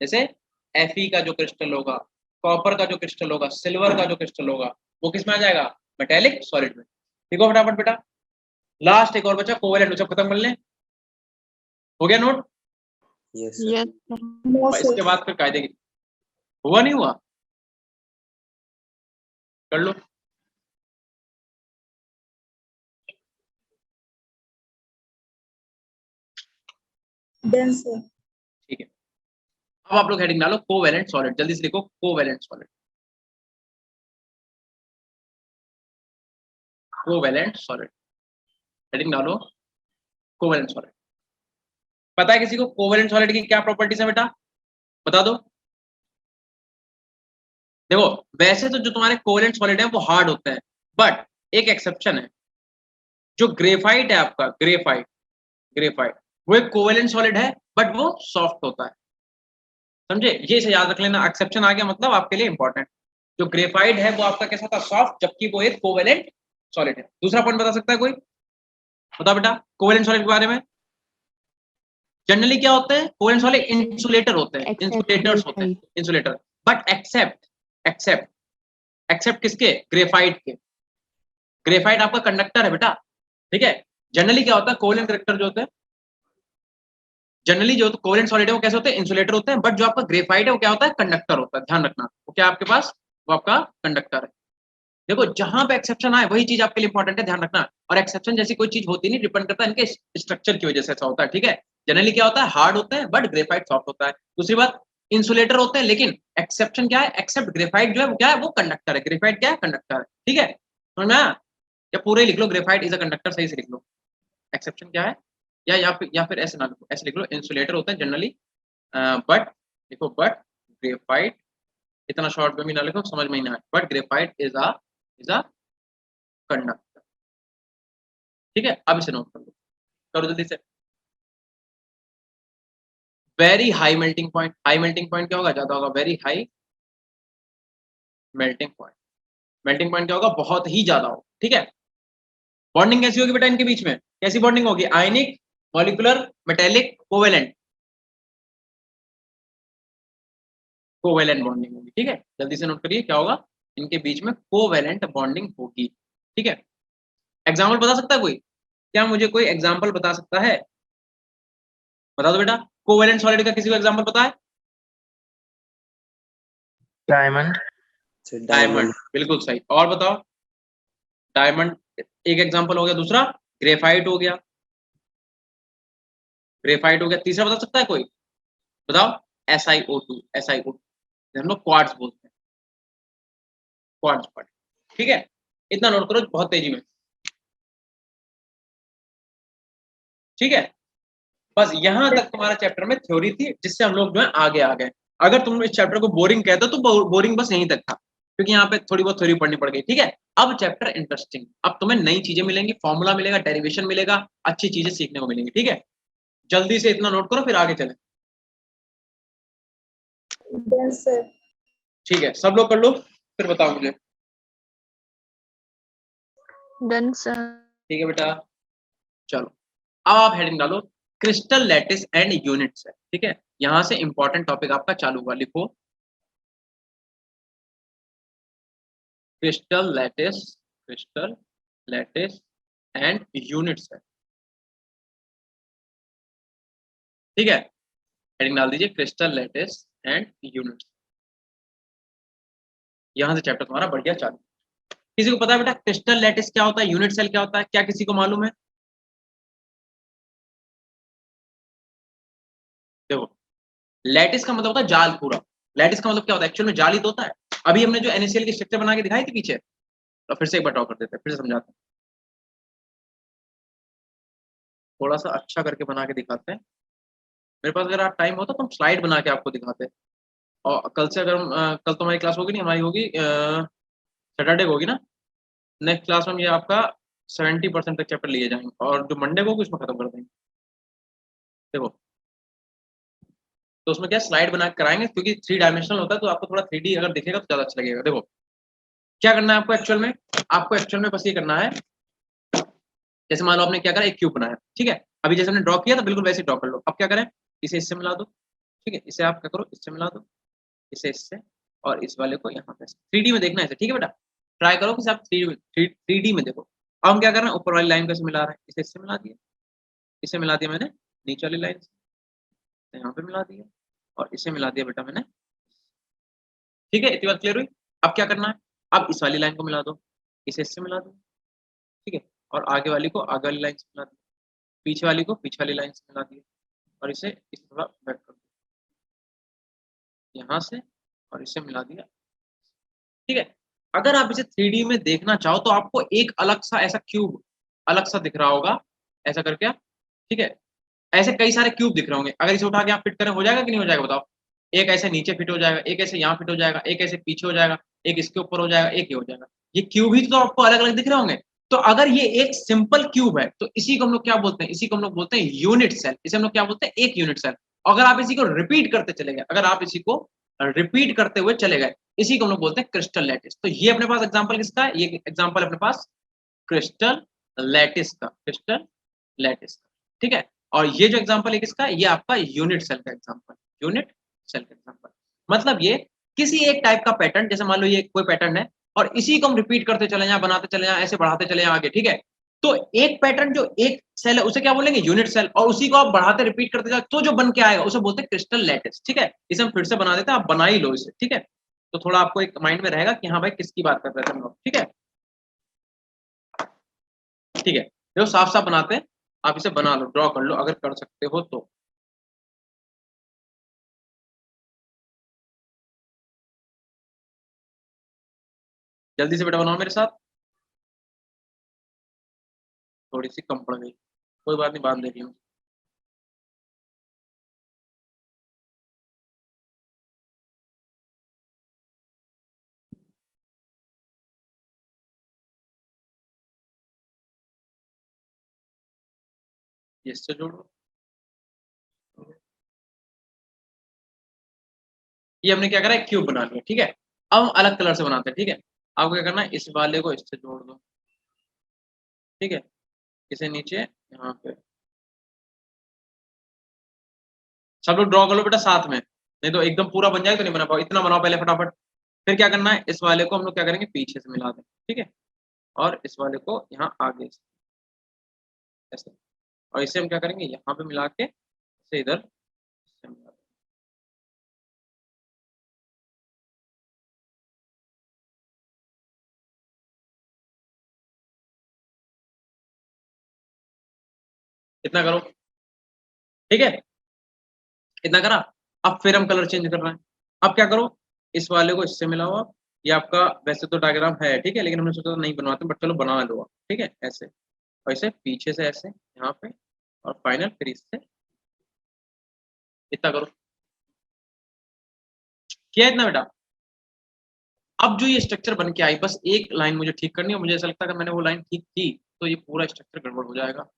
जैसे Fe का जो क्रिस्टल होगा, कॉपर का जो क्रिस्टल होगा, सिल्वर का जो क्रिस्टल होगा, वो किस में आ जाएगा? मेटेलिक सॉलिड में। ठीक हो फटाफट बेटा, लास्ट एक और बचा कोवेलेंट, सब खत्म कर लें। हो गया note? Yes, Yes. sir. No, और इसके sir. बाद फिर कायदे की, हुआ नहीं हुआ, कर लो। Then, sir. ठीक है, अब आप लोग हेडिंग डालो कोवेलेंट सॉलिड, जल्दी से लिखो covalent solid, covalent solid. Heading डालो कोवेलेंट सॉलिड। पता है किसी को कोवेलेंट सॉलिड की क्या प्रॉपर्टीज है बेटा? बता दो। देखो वैसे तो जो तुम्हारे कोवेलेंट सॉलिड है वो हार्ड होते हैं, बट एक एक्सेप्शन है, जो ग्रेफाइट है आपका, ग्रेफाइट, ग्रेफाइट वो एक कोवेलेंट सॉलिड है बट वो सॉफ्ट होता है। समझे? ये से याद रख लेना, एक्सेप्शन आ गया मतलब आपके लिए इंपॉर्टेंट। जो ग्रेफाइट है वो आपका कैसा था? सॉफ्ट, जबकि वो एक कोवेलेंट सॉलिड है। दूसरा पॉइंट बता सकता है कोई? बता बेटा कोवेलेंट सॉलिड के बारे में। जनरली क्या होते हैं कोवेलेंट सॉलिड? इंसुलेटर होते हैं, इंसुलेटर्स होते हैं, इंसुलेटर। बट एक्सेप्ट किसके? ग्रेफाइट के। ग्रेफाइट आपका कंडक्टर है बेटा। ठीक है, जनरली क्या होता है कोवेलेंट कैरेक्टर जो होते हैं, जनरली जो कोवेलेंट सॉलिड है वो कैसे होते हैं? इंसुलेटर होते हैं, बट जो आपका ग्रेफाइट है वो क्या होता है? कंडक्टर होता है। ध्यान रखना, वो क्या आपके पास? वो आपका कंडक्टर है। देखो जहां पे एक्सेप्शन आए वही चीज आपके लिए इंपॉर्टेंट है, ध्यान रखना। और एक्सेप्शन जैसी कोई चीज होती नहीं, डिपेंड करता है इनके स्ट्रक्चर की वजह से ऐसा होता है, ठीक है। जनरली क्या होता है, हार्ड होता है बट ग्रेफाइट सॉफ्ट होता है। दूसरी बात, इंसुलेटर होते हैं, लेकिन एक्सेप्शन क्या है, एक्सेप्ट ग्रेफाइट जो है वो क्या है, वो कंडक्टर है, ग्रेफाइट क्या है, कंडक्टर है, ठीक है। समझ में आया? या पूरे ही लिख लो, ग्रेफाइट इज अ कंडक्टर, सही से लिख लो। एक्सेप्शन क्या है, या फिर ऐसे ना लिखो, ऐसे लिख लो, इंसुलेटर होते हैं जनरली, बट देखो बट ग्रेफाइट, इतना शॉर्ट में भी ना लिखो समझ में ही ना आए, but graphite is a conductor, ठीक है। अब इसे नोट कर लो, करो जल्दी से। Very high melting point, high melting point क्या होगा, ज्यादा होगा, very high melting point, melting point क्या होगा, बहुत ही ज्यादा हो, ठीक है। बॉन्डिंग कैसी होगी बेटा इनके बीच में, कैसी बॉन्डिंग होगी, ionic, molecular, metallic, covalent, covalent bonding होगी, ठीक है। जल्दी से नोट करिए क्या होगा, इनके बीच में कोवेलेंट बॉन्डिंग होगी, ठीक है। एग्जाम्पल बता सकता है कोई, क्या मुझे कोई एग्जाम्पल बता सकता है, बता दो बेटा, कोवेलेंट सॉलिड का किसी को एग्जाम्पल पता है? डायमंड। डायमंड, बिल्कुल सही। और बताओ, डायमंड एक एग्जांपल हो गया, दूसरा ग्रेफाइट हो गया, ग्रेफाइट हो गया, तीसरा बता सकता है कोई, बताओ, SiO2, SiO2 हम लोग क्वार्ट्ज बोलते हैं, क्वार्ट्ज पार्ट, ठीक है। इतना नोट करो बहुत तेजी में, ठीक है। बस यहां तक तुम्हारा चैप्टर में थ्योरी थी, जिससे हम लोग जो है आगे आ गए। अगर तुम इस चैप्टर को बोरिंग कहते हो तो बोरिंग बस यहीं तक था, क्योंकि यहाँ पे थोड़ी बहुत थ्योरी पढ़नी पड़ गई, ठीक है। अब चैप्टर इंटरेस्टिंग, अब तुम्हें नई चीजें मिलेंगी, फॉर्मूला मिलेगा, डेरिवेशन मिलेगा, अच्छी चीजें सीखने को मिलेंगी, ठीक है। जल्दी से इतना नोट करो फिर आगे चले, Yes, sir. ठीक है। सब लोग कर लो, फिर बताओ मुझे, Done, sir. ठीक है बेटा। चलो अब आप हेडिंग डालो, क्रिस्टल लैटिस एंड यूनिट्स है, ठीक है। यहां से इंपॉर्टेंट टॉपिक आपका चालू हुआ, लिखो क्रिस्टल लैटिस एंड यूनिट्स है, ठीक है। हेडिंग डाल दीजिए क्रिस्टल लैटिस एंड यूनिट्स, यहां से चैप्टर तुम्हारा बढ़िया चालू। किसी को पता है बेटा क्रिस्टल लैटिस क्या होता है, यूनिट सेल क्या होता है, क्या किसी को मालूम है? देखो, लैटिस का मतलब होता है जाल पूरा, लैटिस का मतलब क्या होता है, एक्चुअल में जाल ही तो होता है। अभी हमने जो NaCl की स्ट्रक्चर बना के दिखाई थी पीछे, तो फिर से एक बार ड्रॉ कर देते हैं, फिर से समझाते हैं, थोड़ा सा अच्छा करके बना के दिखाते हैं। मेरे पास अगर आप टाइम होता तो हम स्लाइड बना के आपको दिखाते हैं। और कल से अगर कल तो हमारी क्लास होगी नहीं, हमारी होगी सैटरडे को होगी ना, नेक्स्ट क्लास में ये आपका 70% तक चैप्टर लिए जाएंगे, और जो मंडे को होगी उसमें खत्म कर देंगे। देखो, तो उसमें क्या स्लाइड बना के कराएंगे, क्योंकि 3 डायमेंशनल होता है, तो आपको थोड़ा 3D अगर दिखेगा तो ज्यादा अच्छा लगेगा। देखो क्या करना है आपको एक्चुअल में, आपको एक्चुअल में बस ये करना है, जैसे मान लो आपने क्या करा, एक क्यूब बनाया, ठीक है। अभी जैसे हमने ड्रॉ किया था बिल्कुल वैसे ड्रॉ कर लो। अब क्या करें, इसे इससे मिला दो, ठीक है, इसे आप क्या करो, इससे मिला दो, इसे इससे, और इस वाले को यहाँ पे 3D में देखना है इसे, ठीक है बेटा। ट्राई करो कि आप 3D में देखो। अब हम क्या कर रहे हैं, ऊपर वाली लाइन को इसे मिला रहे हैं, इसे इससे मिला दिया, इसे मिला दिया मैंने नीचे वाली लाइन से, यहाँ पे मिला दिया, और इसे मिला दिया बेटा मैंने, ठीक है। इतनी बात क्लियर हुई। अब क्या करना है, अब इस वाली लाइन को मिला दो, इसे इससे मिला दो, ठीक है, और आगे वाली को आगे वाली लाइन से मिला दो, पीछे वाली को पीछे वाली लाइन से मिला दिया, और इसे इस थोड़ा बैक कर दो यहाँ से, और इसे मिला दिया, ठीक है। अगर आप इसे 3D में देखना चाहो तो आपको एक अलग सा ऐसा क्यूब अलग सा दिख रहा होगा, ऐसा करके आप, ठीक है, ऐसे कई सारे क्यूब दिख रहे होंगे। अगर इसे उठा के आप फिट करें, हो जाएगा कि नहीं हो जाएगा बताओ? एक ऐसे नीचे फिट हो जाएगा, एक ऐसे यहाँ फिट हो जाएगा, एक ऐसे पीछे हो जाएगा, एक इसके ऊपर हो जाएगा, एक ये हो जाएगा। ये क्यूब ही तो आपको अलग अलग दिख रहे होंगे। तो अगर ये एक सिंपल क्यूब है तो इसी को हम लोग क्या बोलते हैं, इसी को हम लोग बोलते हैं यूनिट सेल, इसे हम लोग क्या बोलते हैं, एक यूनिट सेल। अगर आप इसी को रिपीट करते चले गए, अगर आप इसी को रिपीट करते हुए चले गए, इसी को हम लोग बोलते हैं क्रिस्टल लैटिस। तो ये अपने पास एग्जाम्पल किसका है, ये एग्जाम्पल अपने पास क्रिस्टल लैटिस का, क्रिस्टल लैटिस का, ठीक है। और ये जो एग्जांपल है किसका, ये आपका यूनिट सेल का एग्जांपल, यूनिट सेल का एग्जांपल। मतलब ये किसी एक टाइप का पैटर्न, जैसे मान लो ये कोई पैटर्न है और इसी को हम रिपीट करते चले जाएं, बनाते चले जाएं, ऐसे बढ़ाते चले जाएं आगे, ठीक है। तो एक पैटर्न जो एक सेल है उसे क्या बोलेंगे, यूनिट सेल, और उसी को आप बढ़ाते रिपीट करते जाओ तो जो बन के आएगा उसे बोलते हैं क्रिस्टल लैटिस, ठीक है। इसे हम फिर से बना देते हैं, आप बना ही लो इसे, ठीक है। तो थोड़ा आपको एक माइंड में रहेगा कि हाँ भाई किसकी बात कर रहे थे हम लोग। ठीक है, ठीक है, देखो साफ साफ बनाते हैं, आप इसे बना लो, ड्रॉ कर लो अगर कर सकते हो तो। जल्दी से बेटा बनाओ मेरे साथ, थोड़ी सी कम पड़ गई, कोई बात नहीं, बांध दे रही हूँ। ये इससे जोड़ो, ये हमने क्या करा है, क्यूब बना लिया। ठीक है, अब हम अलग कलर से बनाते हैं। ठीक है, आपको क्या करना है, इस वाले को इससे जोड़ दो। ठीक है, इसे नीचे यहाँ पे, सब लोग ड्रॉ कर लो बेटा साथ में, नहीं तो एकदम पूरा बन जाए तो नहीं बना पाओ, इतना बनाओ पहले फटाफट। फिर क्या करना है, इस वाले को हम लोग क्या करेंगे, पीछे से मिला दें। ठीक है, और इस वाले को यहाँ आगे से ऐसे, और इसे हम क्या करेंगे, यहाँ पे मिला के इसे इधर से मिला दें। इतना करो, ठीक है, इतना करा। अब फिर हम कलर चेंज कर रहे हैं। अब क्या करो, इस वाले को इससे मिलाओ आप, ये आपका वैसे तो डायग्राम है, ठीक है, लेकिन हमने सोचा नहीं बनवाते, बट चलो बना लो आप। ठीक है, ऐसे, और इसे पीछे से ऐसे यहाँ पे, और फाइनल फिर इससे, इतना करो, किया इतना बेटा। अब जो ये स्ट्रक्चर बन के आई, बस एक लाइन मुझे ठीक करनी है, मुझे ऐसा लगता है कि मैंने वो लाइन ठीक की तो ये पूरा स्ट्रक्चर गड़बड़ हो जाएगा।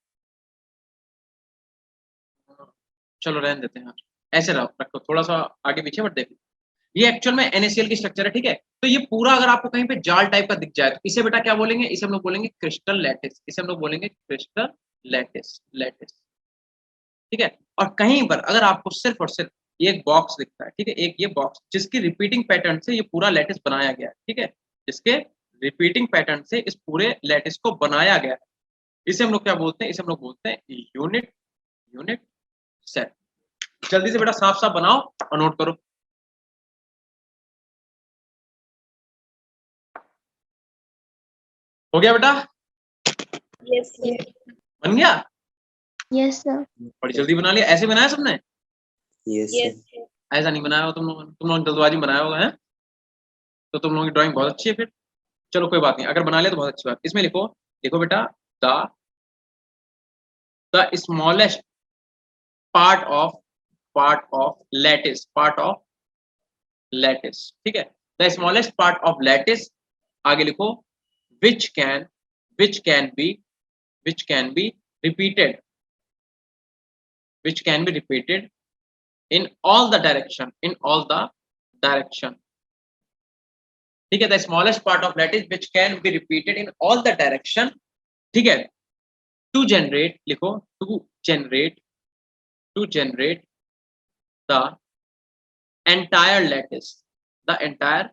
चलो रहने देते हैं यार, ऐसे रहो, रखो थोड़ा सा आगे पीछे, बट देखो ये एक्चुअल में NaCl की स्ट्रक्चर है। ठीक है, तो ये पूरा अगर आपको कहीं पे जाल टाइप का दिख जाए तो इसे बेटा क्या बोलेंगे, इसे हम लोग बोलेंगे क्रिस्टल लैटिस, इसे हम लोग बोलेंगे क्रिस्टल लैटिस, लैटिस। ठीक है, और कहीं पर अगर आपको सिर्फ और सिर्फ ये एक बॉक्स दिखता है, ठीक है, एक ये बॉक्स जिसकी रिपीटिंग पैटर्न से ये पूरा लैटिस बनाया गया है, ठीक है, जिसके रिपीटिंग पैटर्न से इस पूरे लैटिस को बनाया गया है, इसे हम लोग क्या बोलते हैं, इसे हम लोग बोलते हैं यूनिट, यूनिट सेल। जल्दी से बेटा साफ साफ बनाओ और नोट करो। हो गया बेटा, Yes, sir. बन गया, Yes, sir. बड़ी जल्दी बना लिया। ऐसे बनाया सबने, Yes, Yes, sir. sir. ऐसा नहीं बनाया हो तुम लोगों ने, तुम लोगों ने जल्दबाजी में बनाया होगा है, तो तुम लोगों की ड्राइंग बहुत अच्छी है फिर। चलो कोई बात नहीं, अगर बना लिया तो बहुत अच्छी बात। इसमें लिखो, देखो बेटा, the smallest part of lattice, part of lattice. ठीक है, the smallest part of lattice, आगे लिखो, which can, which can be, which can be repeated, which can be repeated in all the direction, in all the direction। ठीक है, the smallest part of lattice which can be repeated in all the direction। ठीक है, to generate, लिखो, to generate, to generate the entire lattice, the entire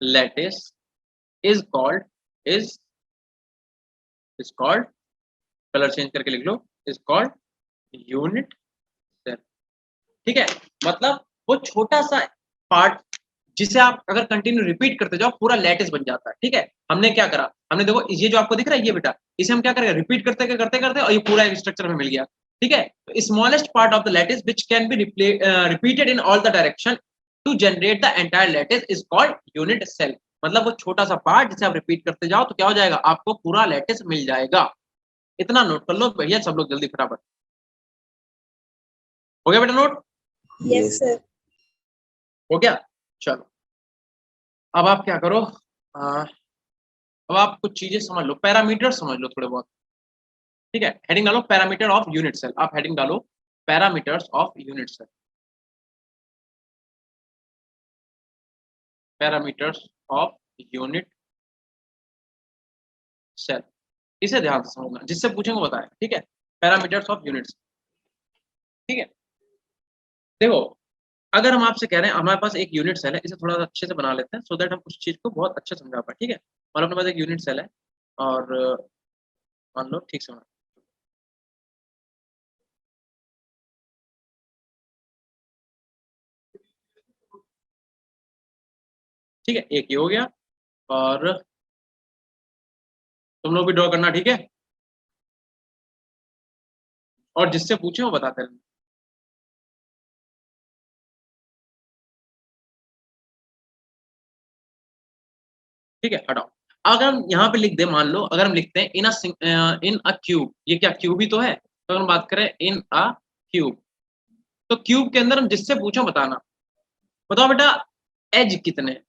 lattice is called, is called, colour change करके लिख लो, is called unit cell। ठीक है, मतलब वो छोटा सा पार्ट जिसे आप अगर कंटिन्यू रिपीट करते जाओ पूरा लैटिस बन जाता है। ठीक है, हमने क्या करा, हमने देखो ये जो आपको दिख रहा है ये बेटा, इसे हम क्या करेंगे, रिपीट करते करते करते और ये पूरा एक स्ट्रक्चर में मिल गया। ठीक है, तो smallest part of the lattice which can be repeated in all the direction to generate the entire lattice is called unit cell. मतलब वो छोटा सा पार्ट जिसे आप रिपीट करते जाओ तो क्या हो जाएगा, आपको पूरा लैटिस मिल जाएगा। इतना नोट कर लो भैया सब लोग जल्दी फटाफट। हो गया बेटा नोट? Yes, sir. हो गया, चलो अब आप क्या करो, अब आप कुछ चीजें समझ लो, पैरामीटर समझ लो थोड़े बहुत। ठीक है, हेडिंग डालो पैरामीटर ऑफ यूनिट सेल, आप हेडिंग डालो parameters of unit cell, parameters of unit cell, इसे ध्यान से समझना, जिससे पूछेंगे बताएं। ठीक है, पैरामीटर्स ऑफ यूनिट सेल। ठीक है, देखो अगर हम आपसे कह रहे हैं हमारे पास एक यूनिट सेल है, इसे थोड़ा सा अच्छे से बना लेते हैं सो दैट हम उस चीज को बहुत अच्छे से समझा पाए। ठीक है, और अपने पास एक यूनिट सेल है और मान लो ठीक से ठीक है, एक ये हो गया, और तुम लोग भी ड्रॉ करना, ठीक है, और जिससे पूछे वो बताते रहना। ठीक है, हटाओ। अगर हम यहाँ पे लिख दे, मान लो अगर हम लिखते हैं इन अ क्यूब, ये क्या क्यूब ही तो है, तो अगर हम बात करें इन अ क्यूब, तो क्यूब के अंदर हम जिससे पूछो बताना, बताओ बेटा एज कितने हैं,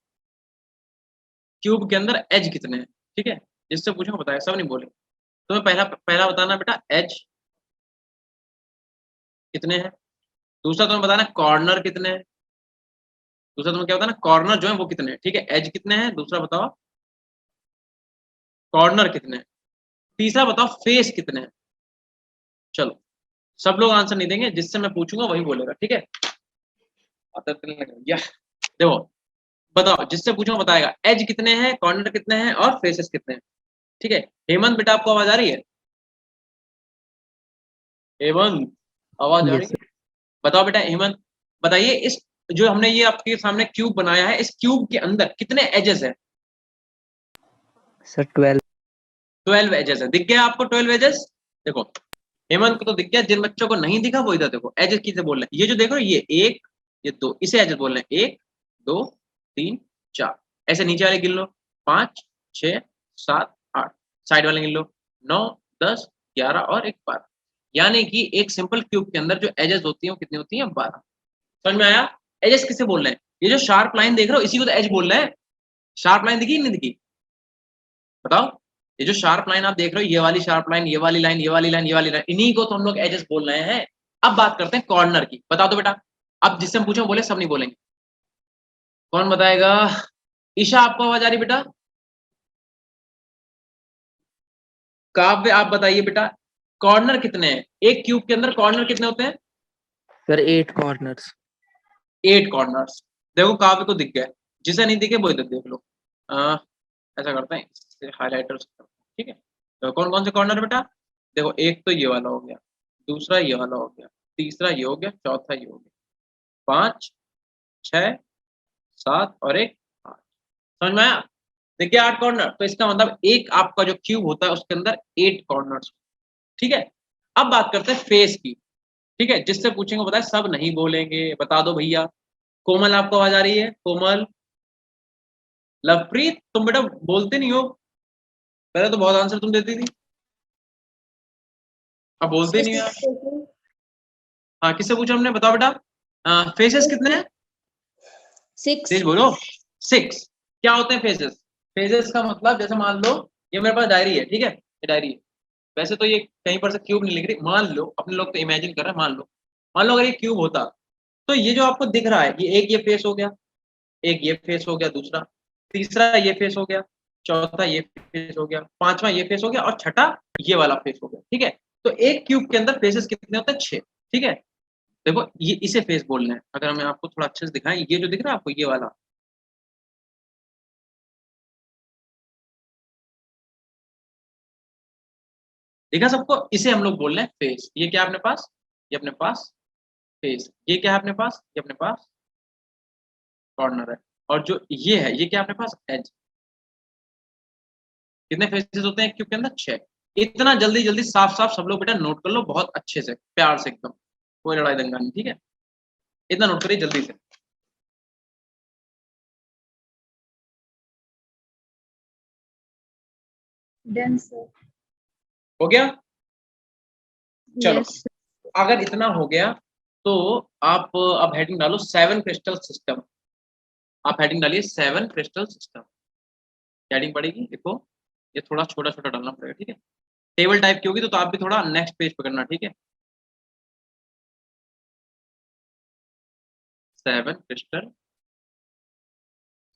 क्यूब के अंदर एज कितने हैं, ठीक है, जिससे पूछो बताया, सब नहीं बोले। तुम्हें पहला पहला बताना बेटा एज कितने हैं, दूसरा तुम्हें बताना कॉर्नर कितने हैं, दूसरा तुम्हें क्या बताना कॉर्नर जो है वो कितने हैं, ठीक है, एज कितने हैं, दूसरा बताओ कॉर्नर कितने हैं, तीसरा बताओ फेस कितने हैं। चलो, सब लोग आंसर नहीं देंगे, जिससे मैं पूछूंगा वही बोलेगा, ठीक है। या देखो, बताओ जिससे पूछूंगा बताएगा एज कितने हैं, कॉर्नर कितने हैं और फेसेस कितने हैं, ठीक है। हेमंत बेटा आपको आवाज आ रही है? हेमंत आवाज आ रही Yes, है? बताओ बेटा हेमंत, बताइए इस जो हमने ये आपके सामने क्यूब बनाया है, इस क्यूब के अंदर कितने एजेस है? sir. 12. 12 एजेस है। दिख गया आपको 12 एजेस? देखो हेमंत को तो दिख गया, जिन बच्चों को नहीं दिखा वो इधर देखो, एजेस किसे बोल रहे हैं, ये जो देख रहे हो ये एक, ये दो, इसे एजेस बोल रहे हैं, 1 2 3 4, ऐसे नीचे वाले गिन लो, 5 6 7 8, साइड वाले गिन लो, 9 10 11 और एक 12, यानी कि एक सिंपल क्यूब के अंदर जो एजेस होती है वो कितनी होती है? 12। समझ में आया? एजेस किसे बोल रहे हैं? ये जो शार्प लाइन देख रहे हो इसी को तो एज बोल रहे हैं। शार्प लाइन दिखी नहीं दिखी? बताओ, ये जो शार्प लाइन आप देख रहे हो, ये वाली शार्प लाइन, ये वाली लाइन, ये वाली लाइन, ये वाली लाइन, इन्हीं को तो हम लोग एजेस बोल रहे हैं। अब बात करते हैं कॉर्नर की, बता दो बेटा। अब जिससे हम पूछे बोले, सब नहीं बोलेंगे, कौन बताएगा? ईशा आपको आवाज आ रही बेटा? काव्य आप बताइए बेटा, कॉर्नर कितने हैं एक क्यूब के अंदर, कॉर्नर कितने होते हैं? Sir, 8 corners. 8 कॉर्नर्स। देखो काव्य को दिख गया, जिसे नहीं दिखे वो इधर देख लो। ऐसा करते हैं, इससे हाईलाइटर से करते हैं, ठीक है। तो कौन कौन से कॉर्नर बेटा? देखो एक तो ये वाला हो गया, दूसरा ये वाला हो गया, तीसरा ये हो गया, चौथा ये हो गया, 5 6 7 और एक 8। समझ में आया? देखिए 8 कॉर्नर, तो इसका मतलब एक आपका जो क्यूब होता है उसके अंदर 8 कॉर्नर्स, ठीक है। अब बात करते हैं फेस की, ठीक है, जिससे पूछेंगे बताए, सब नहीं बोलेंगे, बता दो भैया। कोमल आपको आवाज आ रही है? कोमल, लवप्रीत तुम बेटा बोलते नहीं हो, पहले तो बहुत आंसर तुम देती थी, अब बोलते नहीं हो यार। हाँ, किससे पूछा हमने, बताओ बेटा। फेसेस कितने हैं? 6. तेज बोलो। 6। क्या होते हैं फेसेस? फेसेस का मतलब, जैसे मान लो ये मेरे पास डायरी है, ठीक है, ये डायरी है, वैसे तो ये कहीं पर से क्यूब नहीं लिख रही, मान लो, अपने लोग तो इमेजिन कर रहे हैं, मान लो अगर ये क्यूब होता, तो ये जो आपको दिख रहा है, ये एक ये फेस हो गया, एक ये फेस हो गया, दूसरा, तीसरा ये फेस हो गया, चौथा ये फेस हो गया, पांचवा ये फेस हो गया और छठा ये वाला फेस हो गया, ठीक है। तो एक क्यूब के अंदर फेसेस कितने होते हैं? 6, ठीक है। देखो ये इसे फेस बोलना है, अगर हमें आपको थोड़ा अच्छे से दिखाएं, ये जो दिख रहा है आपको ये वाला, देखा सबको, इसे हम लोग बोल रहे हैं फेस। ये क्या है अपने पास? ये अपने पास फेस। ये क्या है अपने पास? ये अपने पास कॉर्नर है। और जो ये है ये क्या है अपने पास? एज। कितने फेसेस होते हैं क्यूब के अंदर? 6। इतना जल्दी जल्दी साफ साफ सब लोग बेटा नोट कर लो, बहुत अच्छे से, प्यार से एकदम, कोई लड़ाई दंगा नहीं, ठीक है। इतना नोट करिए जल्दी से। Done, sir. हो गया? चलो, Yes. अगर इतना हो गया तो आप अब हेडिंग डालो 7 क्रिस्टल सिस्टम। आप हेडिंग डालिए 7 क्रिस्टल सिस्टम। हेडिंग पड़ेगी, देखो ये थोड़ा छोटा छोटा डालना पड़ेगा, ठीक है। टेबल टाइप की होगी तो आप भी थोड़ा नेक्स्ट पेज पे करना, ठीक है। 7 क्रिस्टल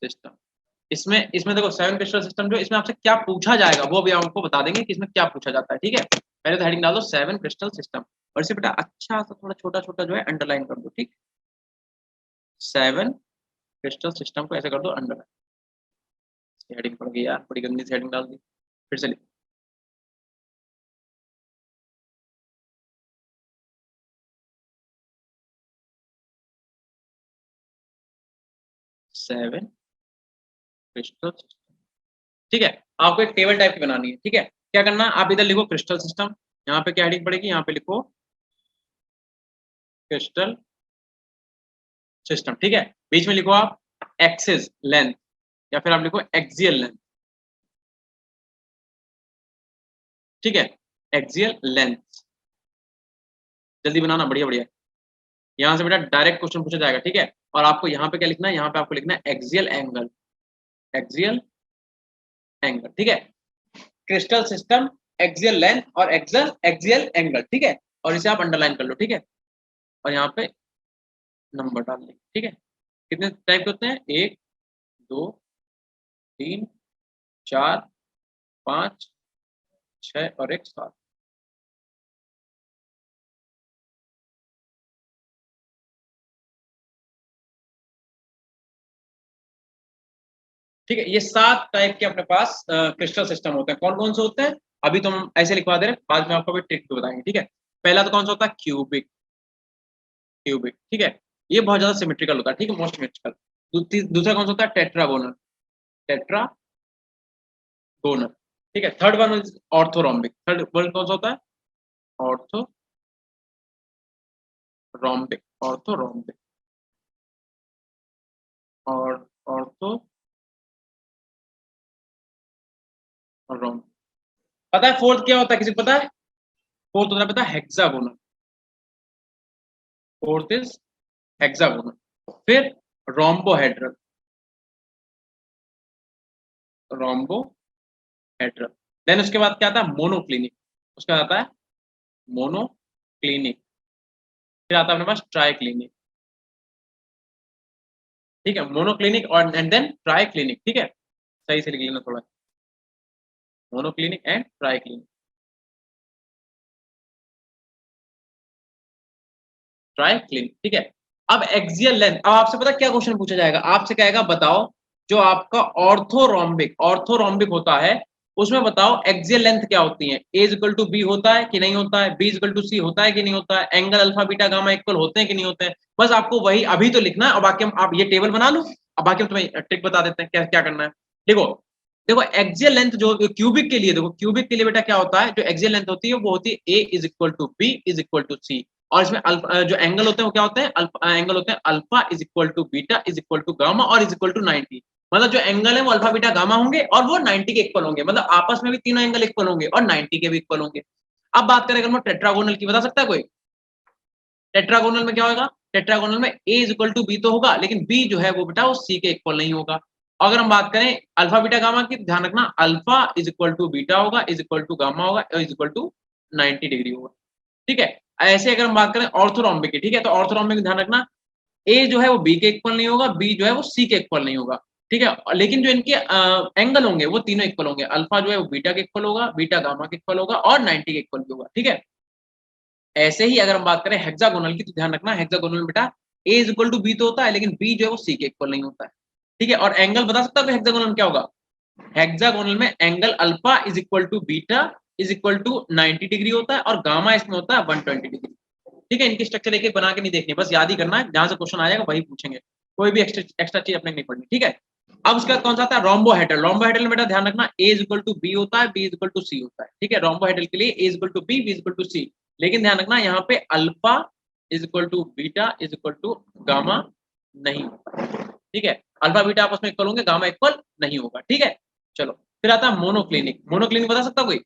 सिस्टम। इसमें इसमें देखो 7 क्रिस्टल सिस्टम, जो इसमें आपसे क्या पूछा जाएगा वो भी आपको बता देंगे कि इसमें क्या पूछा जाता है, ठीक है। पहले तो हेडिंग डाल दो 7 क्रिस्टल सिस्टम, और इसे बेटा अच्छा सा थोड़ा छोटा छोटा जो है अंडरलाइन कर दो, ठीक। 7 क्रिस्टल सिस्टम को ऐसे कर दो अंडरलाइन। हेडिंग पड़ गई यार, बड़ी गंदी सी हेडिंग डाल दी, फिर से लिखो 7 क्रिस्टल सिस्टम। ठीक है, आपको एक टेबल टाइप की बनानी है। ठीक है, क्या करना है, आप इधर लिखो क्रिस्टल सिस्टम, यहाँ पे क्या हेडिंग पड़ेगी, यहाँ पे लिखो क्रिस्टल सिस्टम। ठीक है, बीच में लिखो आप एक्सिस लेंथ या फिर आप लिखो एक्सियल लेंथ। ठीक है, एक्सियल लेंथ, जल्दी बनाना, बढ़िया बढ़िया। यहाँ से बेटा डायरेक्ट क्वेश्चन पूछा जाएगा। ठीक है, और आपको यहाँ पे क्या लिखना है, यहाँ पे आपको लिखना है एक्सियल एंगल, एक्सियल एंगल। ठीक है, क्रिस्टल सिस्टम, एक्सियल लेंथ और एक्सियल एंगल। ठीक है, और इसे आप अंडरलाइन कर लो। ठीक है, और यहाँ पे नंबर डाल देंगे। ठीक है, कितने टाइप के होते हैं, 1 2 3 4 5 6 और 1 7। ठीक है, ये 7 टाइप के अपने पास क्रिस्टल सिस्टम होते हैं। कौन कौन से होते हैं, अभी तो हम ऐसे लिखवा दे रहे हैं, बाद में आपको भी ट्रिक बताएंगे। ठीक है, पहला तो कौन सा होता है, क्यूबिक। क्यूबिक, ठीक है, ये बहुत ज्यादा सिमेट्रिकल होता है। ठीक है, मोस्ट सिमेट्रिकल। दूसरा कौन सा होता है, टेट्रागोनल, टेट्रागोनल। ठीक है, third one is orthorhombic. Third one कौन सा होता है, ऑर्थोरोम्बिक, ऑर्थोरोम्बिक और ऑर्थोरोम्बिक। पता है फोर्थ क्या होता है, किसी को पता है, फोर्थ होता है पता है, हेक्सागोनल। Fourth is hexagonal. फिर रोम्बोहेड्रल, रोम्बोहेड्रल। देन उसके बाद क्या आता है, मोनोक्लिनिक। उसके बाद आता है मोनोक्लिनिक। फिर आता है अपने पास ट्राइक्लिनिक। ठीक है, मोनोक्लिनिक और एंड देन ट्राइक्लिनिक। ठीक है, सही से लिख लेना थोड़ा, मोनोक्लिनिक एंड ट्राइक्लिनिक। ट्राइक्लिनिक, ठीक है। अब एक्सियल लेंथ, अब आपसे पता क्या क्वेश्चन पूछा जाएगा, आपसे कहेगा बताओ जो आपका ऑर्थोरोम्बिक होता है उसमें बताओ एक्सियल लेंथ क्या होती है, ए इक्वल टू बी होता है कि नहीं होता है, बी इक्वल टू सी होता है कि नहीं होता है, angle alpha beta gamma equal होते हैं कि नहीं होते हैं। बस आपको वही अभी तो लिखना है और बाकी हम आप ये टेबल बना लो, अब बाकी हम तुम्हें ट्रिक बता देते हैं क्या क्या करना है। देखो देखो एक्सियल लेंथ जो क्यूबिक के लिए, देखो क्यूबिक के लिए बेटा क्या होता है, जो एक्सियल लेंथ होती है वो होती है A is equal to B is equal to C. और इसमें जो एंगल होते हैं वो क्या होते हैं, एंगल होते हैं alpha is equal to beta is equal to gamma और इज इक्वल टू 90। मतलब जो एंगल है वो अल्फा बीटा गामा होंगे और वो 90 के इक्वल होंगे, मतलब आपस में भी तीनों एंगल इक्वल होंगे और 90 के भी इक्वल होंगे। अब बात करें अगर टेट्रागोनल की, बता सकता है कोई, टेट्रागोनल में क्या होगा, टेट्रागोनल में ए इज इक्वल टू बी तो होगा लेकिन बी जो है वो बेटा वो सी के इक्वल नहीं होगा। अगर हम बात करें अल्फा बीटा गामा की, ध्यान रखना alpha is equal to beta होगा इज इक्वल टू गामा होगा इज इक्वल टू 90 डिग्री होगा। ठीक है, ऐसे अगर हम बात करें ऑर्थोरोम्बिक की, ठीक है, तो ऑर्थोरोम्बिक ध्यान रखना ए जो है वो बी के इक्वल नहीं होगा, बी जो है वो सी के इक्वल नहीं होगा। ठीक है, लेकिन जो इनके एंगल होंगे वो तीनों इक्वल होंगे, अल्फा जो है वो बीटा के इक्वल होगा, बीटा गामा के इक्वल होगा और 90 के इक्वल भी होगा। ठीक है, ऐसे ही अगर हम बात करें हेक्सागोनल की, तो ध्यान रखना हेक्सागोनल में बेटा ए इज इक्वल टू बी तो होता है लेकिन बी जो है वो सी के इक्वल नहीं होता है। ठीक है, और एंगल बता सकता है हेक्सागोनल में क्या होगा, हेक्सागोनल में angle alpha is equal to beta is equal to 90 degree होता है और गामा इसमें होता है 120 डिग्री। ठीक है, इनकी स्ट्रक्चर एक एक बना के नहीं देखनी, बस याद ही करना है, जहां से क्वेश्चन आएगा वही पूछेंगे, कोई भी एक्स्ट्रा चीज अपने नहीं पढ़नी। ठीक है, अब उसके बाद कौन सा आता है, रोम्बोहेड्रल। रोम्बोहेड्रल में बेटा ध्यान रखना A is equal to B होता है, B is equal to C होता है। ठीक है, रोम्बोहेड्रल के लिए A is equal to B, B is equal to C, लेकिन ध्यान रखना यहाँ पे alpha is equal to beta is equal to gamma नहीं होगा। ठीक है, अल्फा बीटा आपस में इक्वल होंगे, गामा इक्वल नहीं होगा। ठीक है, चलो फिर आता है मोनोक्लिनिक। मोनोक्लिनिक बता सकता कोई,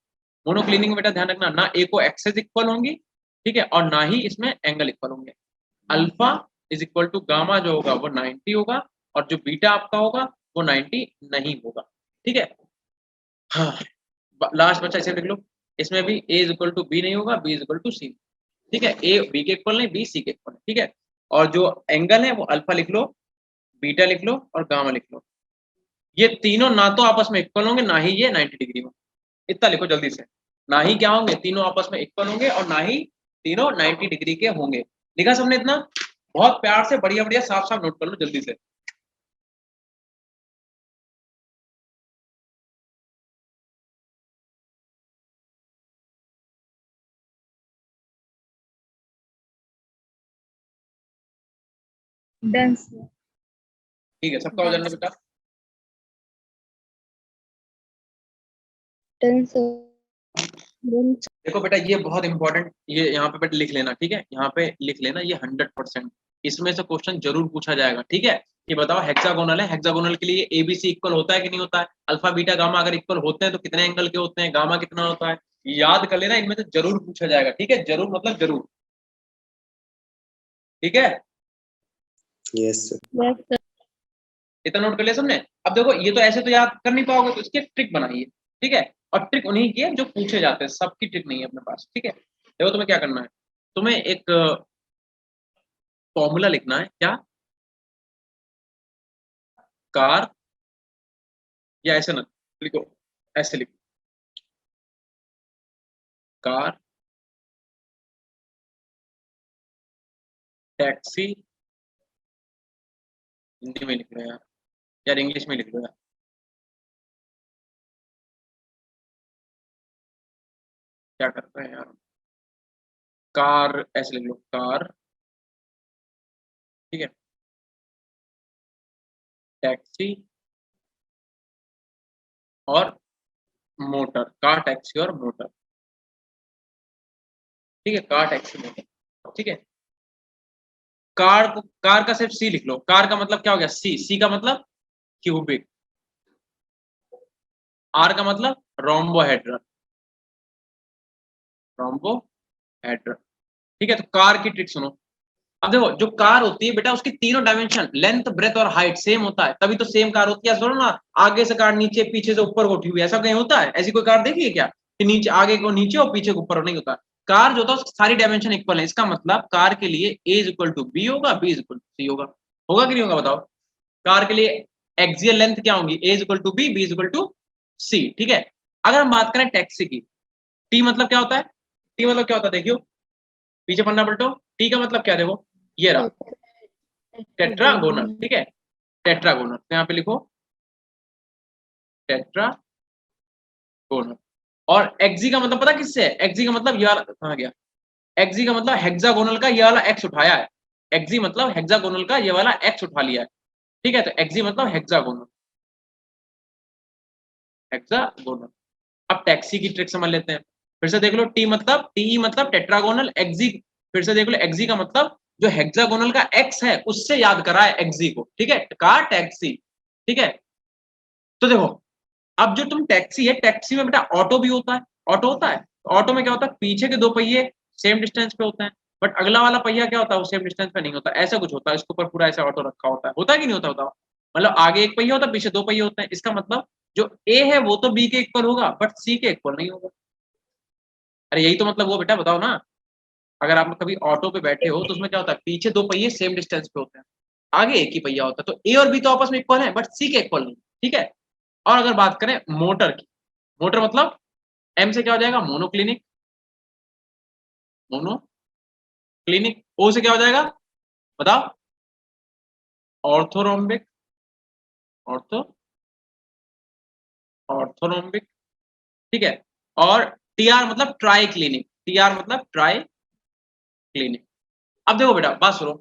मोनोक्लिनिक में बेटा ध्यान रखना ना ए को एक्सेस इक्वल होंगी, ठीक है, और ना ही इसमें एंगल इक्वल होंगे। Alpha is equal to gamma जो होगा वो 90 होगा और जो बीटा आपका होगा वो 90 नहीं होगा। ठीक है, हाँ, लास्ट बच्चा इसे देख लो, इसमें भी ए इज इक्वल टू बी नहीं होगा, B is equal to C. ठीक है, ए बी के इक्वल नहीं, बी सी के इक्वल है। ठीक है, और जो एंगल है वो अल्फा लिख लो, बीटा लिख लो और गामा लिख लो, ये तीनों ना तो आपस में इक्वल होंगे ना ही ये 90 डिग्री में। इतना लिखो जल्दी से, ना ही क्या होंगे, तीनों आपस में इक्वल होंगे और ना ही तीनों 90 डिग्री के होंगे। लिखा सबने इतना, बहुत प्यार से बढ़िया बढ़िया साफ साफ नोट कर लो जल्दी से। Done sir. ठीक है, सबका हो जाना बेटा। Done, sir. Done, sir. देखो बेटा ये बहुत इंपॉर्टेंट, ये यहाँ पे बेटा लिख लेना, ठीक है, यहाँ पे लिख लेना, ये 100% इसमें से क्वेश्चन जरूर पूछा जाएगा, ठीक है। कि बताओ हेक्सागोनल है, हेक्सागोनल के लिए एबीसी इक्वल होता है कि नहीं होता है, अल्फा बीटा गामा अगर इक्वल होते हैं तो कितने एंगल के होते हैं, गामा कितना होता है, याद कर लेना, इनमें से जरूर पूछा जाएगा, ठीक है, जरूर मतलब जरूर, ठीक है। Yes, sir. Yes, sir. इतना नोट कर लिया सबने। अब देखो ये तो ऐसे तो याद कर नहीं पाओगे, तो इसकी एक ट्रिक बनाइए, ठीक है, और ट्रिक उन्हीं की है जो पूछे जाते हैं, सबकी ट्रिक नहीं है अपने पास, ठीक है। देखो तुम्हें क्या करना है, तुम्हें एक फॉर्मूला लिखना है, क्या, कार, या ऐसे ना लिखो, ऐसे लिखो, कार, टैक्सी, हिंदी में लिख रहे हैं यार इंग्लिश में लिख रहे हैं, क्या कर रहे हैं यार, कार ऐसे लिख लो, कार, ठीक है, टैक्सी और मोटर, कार टैक्सी और मोटर, ठीक है, कार टैक्सी मोटर, ठीक है। कार का सिर्फ सी लिख लो, कार का मतलब क्या हो गया, सी का मतलब क्यूबिक, आर का मतलब रोम्बोहेड्रन, रोम्बोहेड्रन, ठीक है। तो कार की ट्रिक सुनो। अब देखो जो कार होती है बेटा, उसकी तीनों डायमेंशन लेंथ, ब्रेथ और हाइट सेम होता है, तभी तो सेम कार होती है। सुनो ना, आगे से कार नीचे, पीछे से ऊपर को उठी हुई, ऐसा कहीं होता है, ऐसी कोई कार देखी है क्या कि नीचे, आगे को नीचे और पीछे को ऊपर, नहीं होता। कार जो होता है उसकी सारी डायमेंशन इक्वल है, इसका मतलब कार के लिए A is equal to B होगा, बी इज इक्वल टू सी होगा, होगा कि नहीं होगा बताओ। कार के लिए एक्सियल लेंथ क्या होगी, A is equal to B, B is equal to C, ठीक है। अगर हम बात करें टैक्सी की, टी मतलब क्या होता है, टी मतलब क्या होता है, देखियो पीछे पन्ना पलटो, टी का मतलब क्या, देखो ये रहा, टेट्रागोनल, ठीक है, टेट्रागोनल, तो यहाँ पे लिखो टेट्रागोनल। और एक्सी का मतलब पता किससे है, एक्सी का मतलब ये वाला, कहाँ गया, एक्सी का मतलब हेक्सागोनल का ये वाला एक्स उठाया है, एक्सी मतलब हेक्सागोनल का ये वाला एक्स उठा लिया है, ठीक है। तो एक्सी मतलब हेक्सागोनल, हेक्सागोनल। अब टैक्सी की ट्रिक समझ लेते हैं, फिर से देख लो, टी मतलब टेट्रागोनल, एक्सी फिर से देख लो, एक्सी का मतलब जो हेक्सागोनल का एक्स है उससे याद करा है एक्सी को, ठीक है, कार टैक्सी, ठीक है। तो देखो अब जो तुम टैक्सी है, टैक्सी में बेटा ऑटो भी होता है, ऑटो होता है, ऑटो में क्या होता है, पीछे के दो पहिए सेम डिस्टेंस पे होते हैं, बट अगला वाला पहिया क्या होता है, वो सेम डिस्टेंस पे नहीं होता, ऐसा कुछ होता है, इसके ऊपर पूरा ऐसा ऑटो रखा होता है कि नहीं होता, होता मतलब आगे एक पहिया होता है, पीछे दो पहिए होते हैं, इसका मतलब जो ए है वो तो बी के इक्वल होगा, बट सी के इक्वल नहीं होगा। अरे यही तो मतलब वो बेटा, बताओ ना, अगर आप कभी ऑटो पे बैठे हो तो उसमें क्या होता है, पीछे दो पहिए सेम डिस्टेंस पे होते हैं, आगे एक ही पहिया होता है, तो ए और बी तो आपस में इक्वल है, बट सी के इक्वल नहीं, ठीक है। और अगर बात करें मोटर की, मोटर मतलब एम से क्या हो जाएगा, मोनोक्लिनिक, मोनोक्लिनिक, ओ से क्या हो जाएगा बताओ, ऑर्थोरोम्बिक, ऑर्थो ऑर्थोरोम्बिक, ठीक है। और टीआर मतलब ट्राई क्लिनिक, टीआर मतलब ट्राई क्लिनिक। अब देखो बेटा बात सुनो,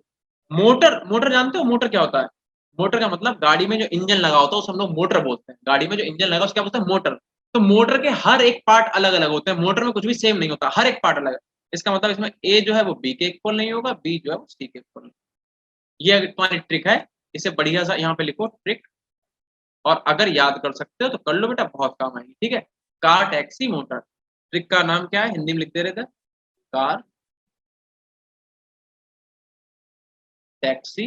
मोटर, मोटर जानते हो मोटर क्या होता है, मोटर का मतलब गाड़ी में जो इंजन लगा होता है उसे हम लोग मोटर बोलते हैं, गाड़ी में जो इंजन लगा उसको क्या बोलते हैं, मोटर। तो मोटर के हर एक पार्ट अलग अलग होते हैं, मोटर में कुछ भी सेम नहीं होता, हर एक पार्ट अलग है, इसका मतलब इसमें ए जो है वो बी के इक्वल नहीं होगा, बी जो है वो सी के इक्वल नहीं। ये तुम्हारी ट्रिक है, इसे बढ़िया सा यहाँ पे लिखो ट्रिक, और अगर याद कर सकते हो तो कर लो बेटा, बहुत काम आएगी, ठीक है। कार टैक्सी मोटर, ट्रिक का नाम क्या है, हिंदी में लिख दे रहे थे, car taxi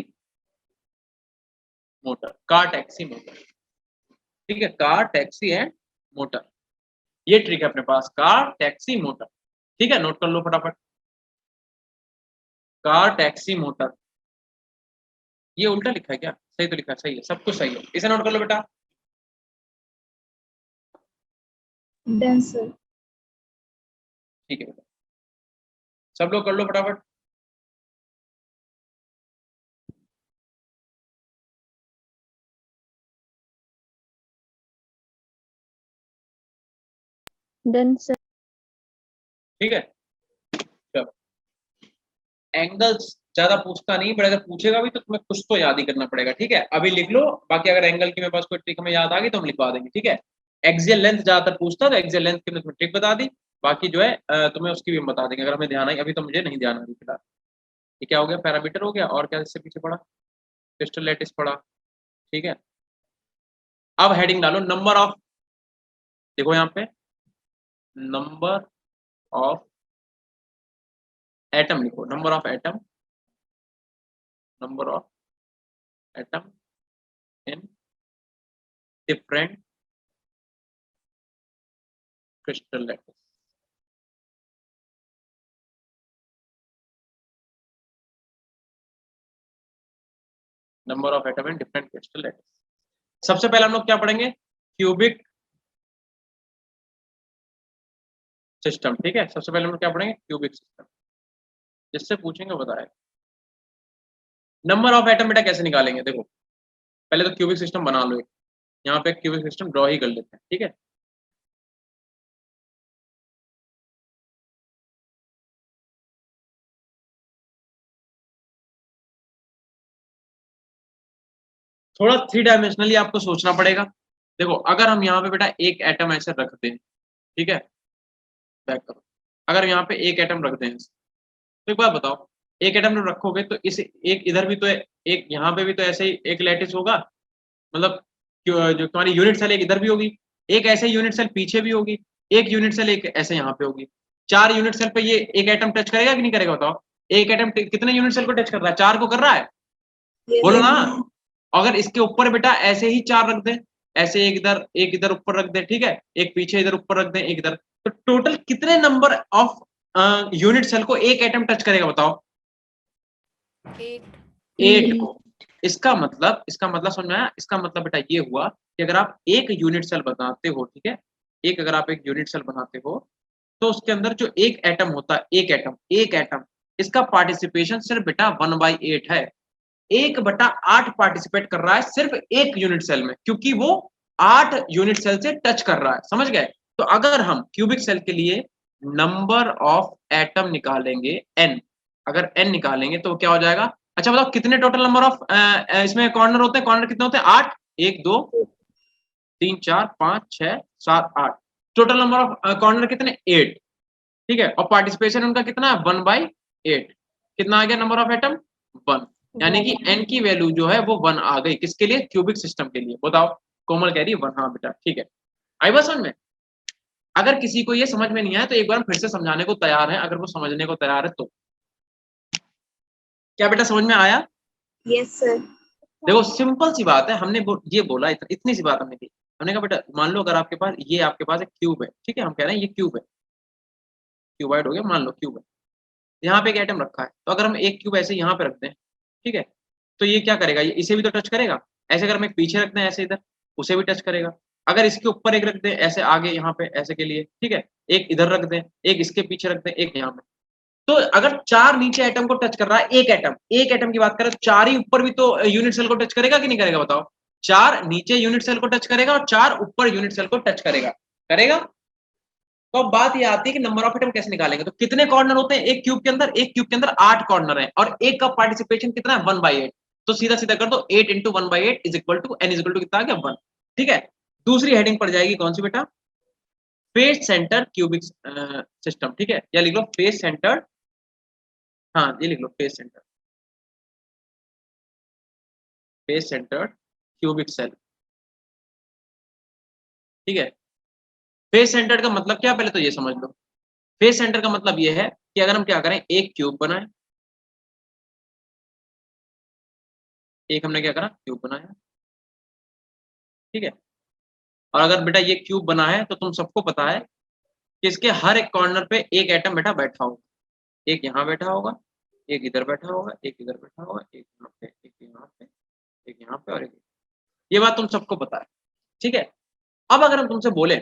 motor, car taxi motor, ठीक है, कार टैक्सी एंड मोटर, ये ट्रिक है अपने पास, कार टैक्सी मोटर, ठीक है, नोट कर लो फटाफट, कार टैक्सी मोटर। ये उल्टा लिखा है क्या, सही तो लिखा है, सही है, सब कुछ सही है, इसे नोट कर लो बेटा। Done, sir. ठीक है बेटा, सब लोग कर लो फटाफट। Done, sir. ठीक है, चलो, एंगल्स ज्यादा पूछता नहीं, बट अगर पूछेगा भी तो तुम्हें कुछ तो याद ही करना पड़ेगा, ठीक है। अभी लिख लो, बाकी अगर एंगल की मेरे पास कोई ट्रिक हमें याद आ गई तो हम लिखवा देंगे, ठीक है। एक्सियल लेंथ ज्यादातर पूछता है, तो एक्सियल लेंथ की हमने तुम्हें ट्रिक बता दी, बाकी जो है तुम्हें उसकी भी हम बता देंगे अगर हमें ध्यान आई, अभी तो मुझे नहीं ध्यान आ रही फिलहाल। ये क्या हो गया, पैरामीटर हो गया, और क्या इससे पीछे पड़ा, क्रिस्टल लैटिस पड़ा, ठीक है। अब हेडिंग डालो नंबर ऑफ, देखो यहाँ पे नंबर ऑफ एटम लिखो, number of atom, number of atom in different crystal lattice. Number of atom in different crystal lattice. सबसे पहले हम लोग क्या पढ़ेंगे, क्यूबिक सिस्टम, ठीक है। सबसे पहले हम लोग क्या पढ़ेंगे, क्यूबिक सिस्टम, जिससे पूछेंगे बताएगा। नंबर ऑफ एटम बेटा कैसे निकालेंगे, देखो पहले तो क्यूबिक सिस्टम बना लो, यहाँ पे क्यूबिक सिस्टम ड्रॉ ही कर लेते हैं, ठीक है। थोड़ा 3 डायमेंशनली आपको सोचना पड़ेगा। देखो अगर हम यहाँ पे बेटा एक एटम ऐसे रख दें, ठीक है, बैक करो, अगर यहाँ पे एक एटम रख दें, तो एक बात बताओ, एक एटम जब रखोगे तो इस एक इधर भी तो है, एक यहाँ पे भी तो ऐसे ही एक लैटिस होगा, मतलब जो तुम्हारी यूनिट सेल एक इधर भी होगी, एक ऐसे यूनिट सेल पीछे भी होगी, एक यूनिट सेल एक ऐसे यहाँ पे होगी। 4 यूनिट सेल पे ये एक एटम टच करेगा कि नहीं करेगा बताओ, एक एटम कितने यूनिट सेल को टच कर रहा है, 4 को कर रहा है, बोलो ना। अगर इसके ऊपर बेटा ऐसे ही 4 रख दें, ऐसे एक इधर ऊपर रख दें, ठीक है, एक पीछे इधर ऊपर रख दें, एक इधर, तो टोटल कितने नंबर ऑफ यूनिट सेल को एक एटम टच करेगा बताओ, 8 को। इसका मतलब समझ में आया, इसका मतलब बेटा ये हुआ कि अगर आप एक यूनिट सेल बनाते हो, ठीक है, अगर आप एक यूनिट सेल बनाते हो, तो उसके अंदर जो एक एटम होता है, एक एटम इसका पार्टिसिपेशन सिर्फ बेटा 1/8 है, 1/8 पार्टिसिपेट कर रहा है सिर्फ एक यूनिट सेल में, क्योंकि वो 8 यूनिट सेल से टच कर रहा है, समझ गए। तो अगर हम क्यूबिक सेल के लिए नंबर ऑफ एटम निकालेंगे n, अगर n निकालेंगे तो क्या हो जाएगा, अच्छा बताओ कितने टोटल नंबर ऑफ इसमें कॉर्नर होते हैं, कॉर्नर कितने होते हैं, 8, 1 2 3 4 5 6 7 8, टोटल नंबर ऑफ कॉर्नर कितने, 8, ठीक है, और पार्टिसिपेशन उनका कितना है, 1/8, कितना आ गया नंबर ऑफ एटम, 1, यानी कि n की वैल्यू जो है वो 1 आ गई, किसके लिए, क्यूबिक सिस्टम के लिए। बताओ, कोमल कह रही है 1, हाँ बेटा ठीक है, आई बात समझ में। अगर किसी को ये समझ में नहीं आया तो एक बार फिर से समझाने को तैयार है, अगर वो समझने को तैयार है तो। क्या बेटा समझ में आया, यस सर। देखो सिंपल सी बात है, हमने ये बोला, इतनी सी बात हमने की, हमने कहा बेटा मान लो अगर आपके पास एक क्यूब है, ठीक है, हम कह रहे हैं ये क्यूब है, क्यूबाइड हो गया, मान लो क्यूब है, यहाँ पे एक एटम रखा है, तो अगर हम एक क्यूब ऐसे यहाँ पे रखते हैं, ठीक है, तो ये क्या करेगा, ये इसे भी तो टच करेगा, ऐसे अगर हम एक पीछे रखते हैं ऐसे इधर, उसे भी टच करेगा, अगर इसके ऊपर एक रख दें ऐसे आगे यहाँ पे ऐसे के लिए, ठीक है, एक इधर रख दें, एक इसके पीछे रख दें, एक यहाँ पे, तो अगर 4 नीचे एटम को टच कर रहा है, एक एटम की बात करें, 4 ही ऊपर भी तो यूनिट सेल को टच करेगा कि नहीं करेगा बताओ, 4 नीचे यूनिट सेल को टच करेगा और 4 ऊपर यूनिट सेल को टच करेगा। तो अब बात ये आती है कि नंबर ऑफ एटम कैसे निकालेंगे, तो कितने कॉर्नर होते हैं एक क्यूब के अंदर 8 कॉर्नर है, और एक का पार्टिसिपेशन कितना है, 1/8, तो सीधा सीधा कर दो 8 × 1/8 is equal to n is equal to कितना आ गया, 1, ठीक है। दूसरी हेडिंग पड़ जाएगी कौन सी बेटा, फेस सेंटर क्यूबिक सिस्टम, ठीक है, या लिख लो फेस सेंटर, हाँ ये लिख लो फेस सेंटर क्यूबिक सेल, ठीक है। फेस सेंटर का मतलब क्या, पहले तो ये समझ लो, फेस सेंटर का मतलब ये है कि अगर हम क्या करें, एक क्यूब बनाएं, एक हमने क्या करा, क्यूब बनाया, ठीक है, और अगर बेटा ये क्यूब बना है तो तुम सबको पता है कि इसके हर एक कॉर्नर पे एक एटम बेटा बैठा होगा, एक यहाँ बैठा होगा, एक इधर बैठा होगा, एक इधर बैठा होगा, एक यहाँ पे, एक यहाँ पे, एक यहाँ पे, और एक, ये बात तुम सबको पता है, ठीक है। अब अगर हम तुमसे बोले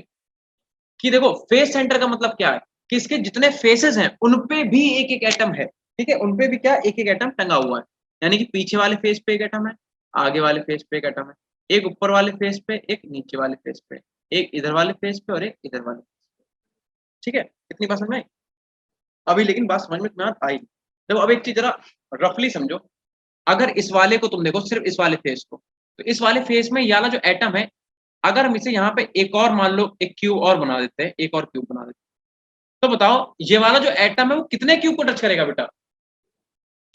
कि देखो फेस सेंटर का मतलब क्या है, कि इसके जितने फेसेस हैं उनपे भी एक एक एटम है, ठीक है, उनपे भी क्या एक एक एटम टंगा हुआ है, यानी कि पीछे वाले फेस पे एक एटम है, आगे वाले फेस पे एक एटम है, एक ऊपर वाले फेस पे, एक नीचे वाले फेस पे, एक इधर वाले फेस पे और एक इधर वाले फेस पे, ठीक है। इतनी बात समझ में आई अभी, लेकिन बात समझ में तुम्हें आई, देखो अब एक चीज जरा रफली समझो, अगर इस वाले को तुम देखो, सिर्फ इस वाले फेस को, तो इस वाले फेस में ये वाला जो एटम है अगर हम इसे यहाँ पे एक और मान लो एक क्यूब और बना देते हैं, एक और क्यूब बना देते हैं, तो बताओ ये वाला जो एटम है वो कितने क्यूब को टच करेगा बेटा?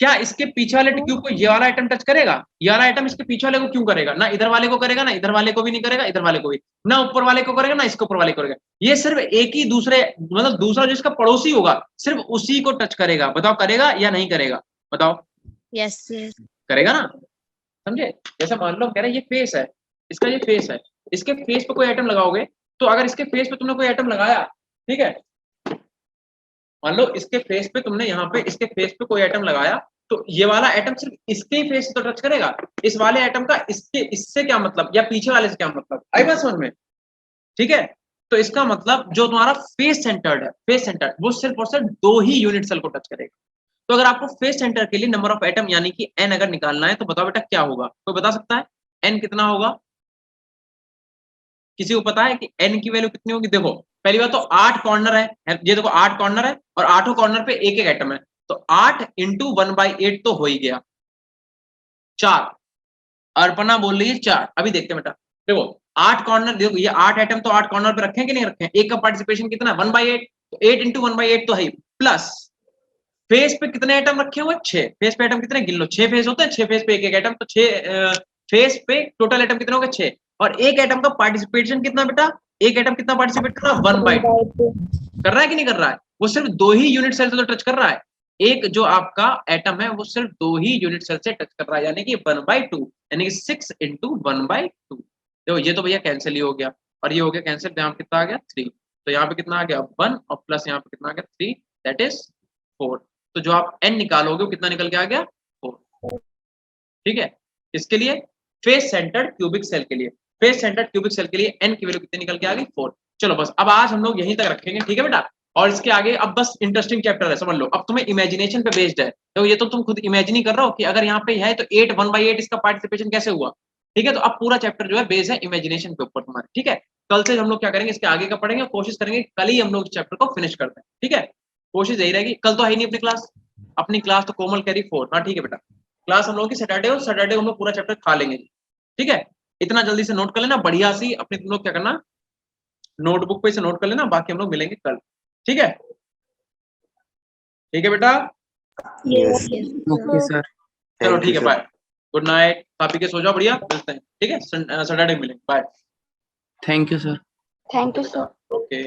क्या इसके पीछे वाले क्यूब को ये वाला एटम टच करेगा? ये वाला एटम इसके पीछे वाले को क्यों करेगा? ना इधर वाले को करेगा, ना इधर वाले को भी नहीं करेगा, इधर वाले को भी ना, ऊपर वाले को करेगा, ना इसके ऊपर वाले को करेगा। ये सिर्फ एक ही दूसरे मतलब दूसरा जो इसका पड़ोसी होगा सिर्फ उसी को टच करेगा। बताओ करेगा या नहीं करेगा? बताओ। यस यस करेगा ना, समझे? जैसे मान लो कह रहे ये फेस है, इसका ये फेस है, इसके फेस पे कोई आइटम लगाओगे तो अगर इसके फेस पे तुमने कोई आइटम लगाया, ठीक है, मान लो इसके फेस पे तुमने यहाँ पे इसके फेस पे कोई आइटम लगाया, तो ये वाला आइटम सिर्फ इसके ही फेस से तो टच करेगा। इस वाले आइटम का इसके इससे क्या मतलब, या पीछे वाले से क्या मतलब, आई बात समझ में? ठीक है, तो इसका मतलब जो तुम्हारा फेस सेंटर्ड है, फेस सेंटर वो सिर्फ और सिर्फ 2 ही यूनिट सेल को टच करेगा। तो अगर आपको फेस सेंटर के लिए नंबर ऑफ एटम यानी कि n अगर निकालना है तो बताओ बेटा क्या होगा? कोई बता सकता है n कितना होगा? किसी को पता है कि n की वैल्यू कितनी होगी? देखो पहली बात तो 8 कॉर्नर है, ये देखो 8 कॉर्नर है और 8 कॉर्नर पे एक एक एटम है, तो 8 इंटू 1/8 तो हो ही गया 4। अर्पणा बोल रही है 4। अभी देखते हैं बेटा, देखो 8 कॉर्नर, देखो ये 8 एटम तो 8 कॉर्नर पे रखे हैं कि नहीं रखे हैं? एक का पार्टिसिपेशन कितना है? 1/8, तो 8 इंटू 1/8 तो है, प्लस फेस पे कितने एटम रखे हुए? 6। फेस पे एटम कितने गिन लो, 6 फेस होते हैं, 6 फेस पे एक एक एटम, तो 6 फेस पे टोटल एटम कितने हो गए? 6। और एक एटम का पार्टिसिपेशन कितना बेटा? एक एटम कितना पार्टिसिपेट कर रहा है? 1/2 कर रहा है कि नहीं कर रहा है? वो सिर्फ 2 ही यूनिट सेल से तो टच कर रहा है। एक जो आपका एटम है वो सिर्फ 2 ही यूनिट सेल से टच कर रहा है, यानी कि 1/2, यानी कि 6 इंटू 1/2। देखो ये तो भैया कैंसिल ही हो गया और ये हो गया कैंसिल, तो यहाँ पे कितना आ गया? 3। तो यहाँ पे कितना आ गया? 1 और प्लस यहाँ पे कितना आ गया? 3, दैट इज 4। तो जो आप n निकालोगे वो कितना निकल के आ गया? 4। ठीक है, इसके लिए फेस सेंटर्ड क्यूबिक सेल के लिए, फेस सेंटर्ड क्यूबिक सेल के लिए n की वैल्यू कितनी निकल के आ गई? 4। चलो बस अब आज हम लोग यहीं तक रखेंगे, ठीक है बेटा? और इसके आगे अब बस इंटरेस्टिंग चैप्टर है, समझ लो। अब तुम्हें इमेजिनेशन पे बेस्ड है, तो ये तो तुम खुद इमेजिन ही कर रहे हो कि अगर यहाँ पे है तो 8 1/8 इसका पार्टिसिपेशन कैसे हुआ, ठीक है? तो अब पूरा चैप्टर जो है बेस है इमेजिनेशन के ऊपर तुम्हारे, ठीक है? कल से हम लोग क्या करेंगे, इसके आगे का पढ़ेंगे, कोशिश करेंगे कल ही हम लोग इस चैप्टर को फिनिश कर दें, ठीक है? कोशिश यही रहेगी। कल तो है ही नहीं अपनी क्लास, अपनी क्लास तो कोमल कैरी 4। हाँ ठीक है बेटा, क्लास हम लोग की सैटरडे हो, सैटरडे हम लोग पूरा चैप्टर खा लेंगे, ठीक है? इतना जल्दी से नोट कर लेना, बढ़िया सी अपने तुम लोग क्या करना, नोटबुक पे से नोट कर लेना, बाकी हम लोग मिलेंगे कल, ठीक है? ठीक है बेटा, Yes. Okay, sir. चलो Thank you, ठीक है, sir. बाय, गुड नाइट, खा पी के सो जाओ, बढ़िया, मिलते हैं, ठीक है? सैटरडे मिलेंगे, bye. Thank you, sir. Thank you sir. Okay,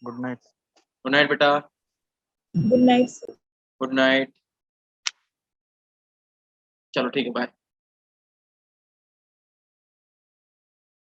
good night. Good night बेटा, good night sir. Good night, चलो ठीक है, बाय।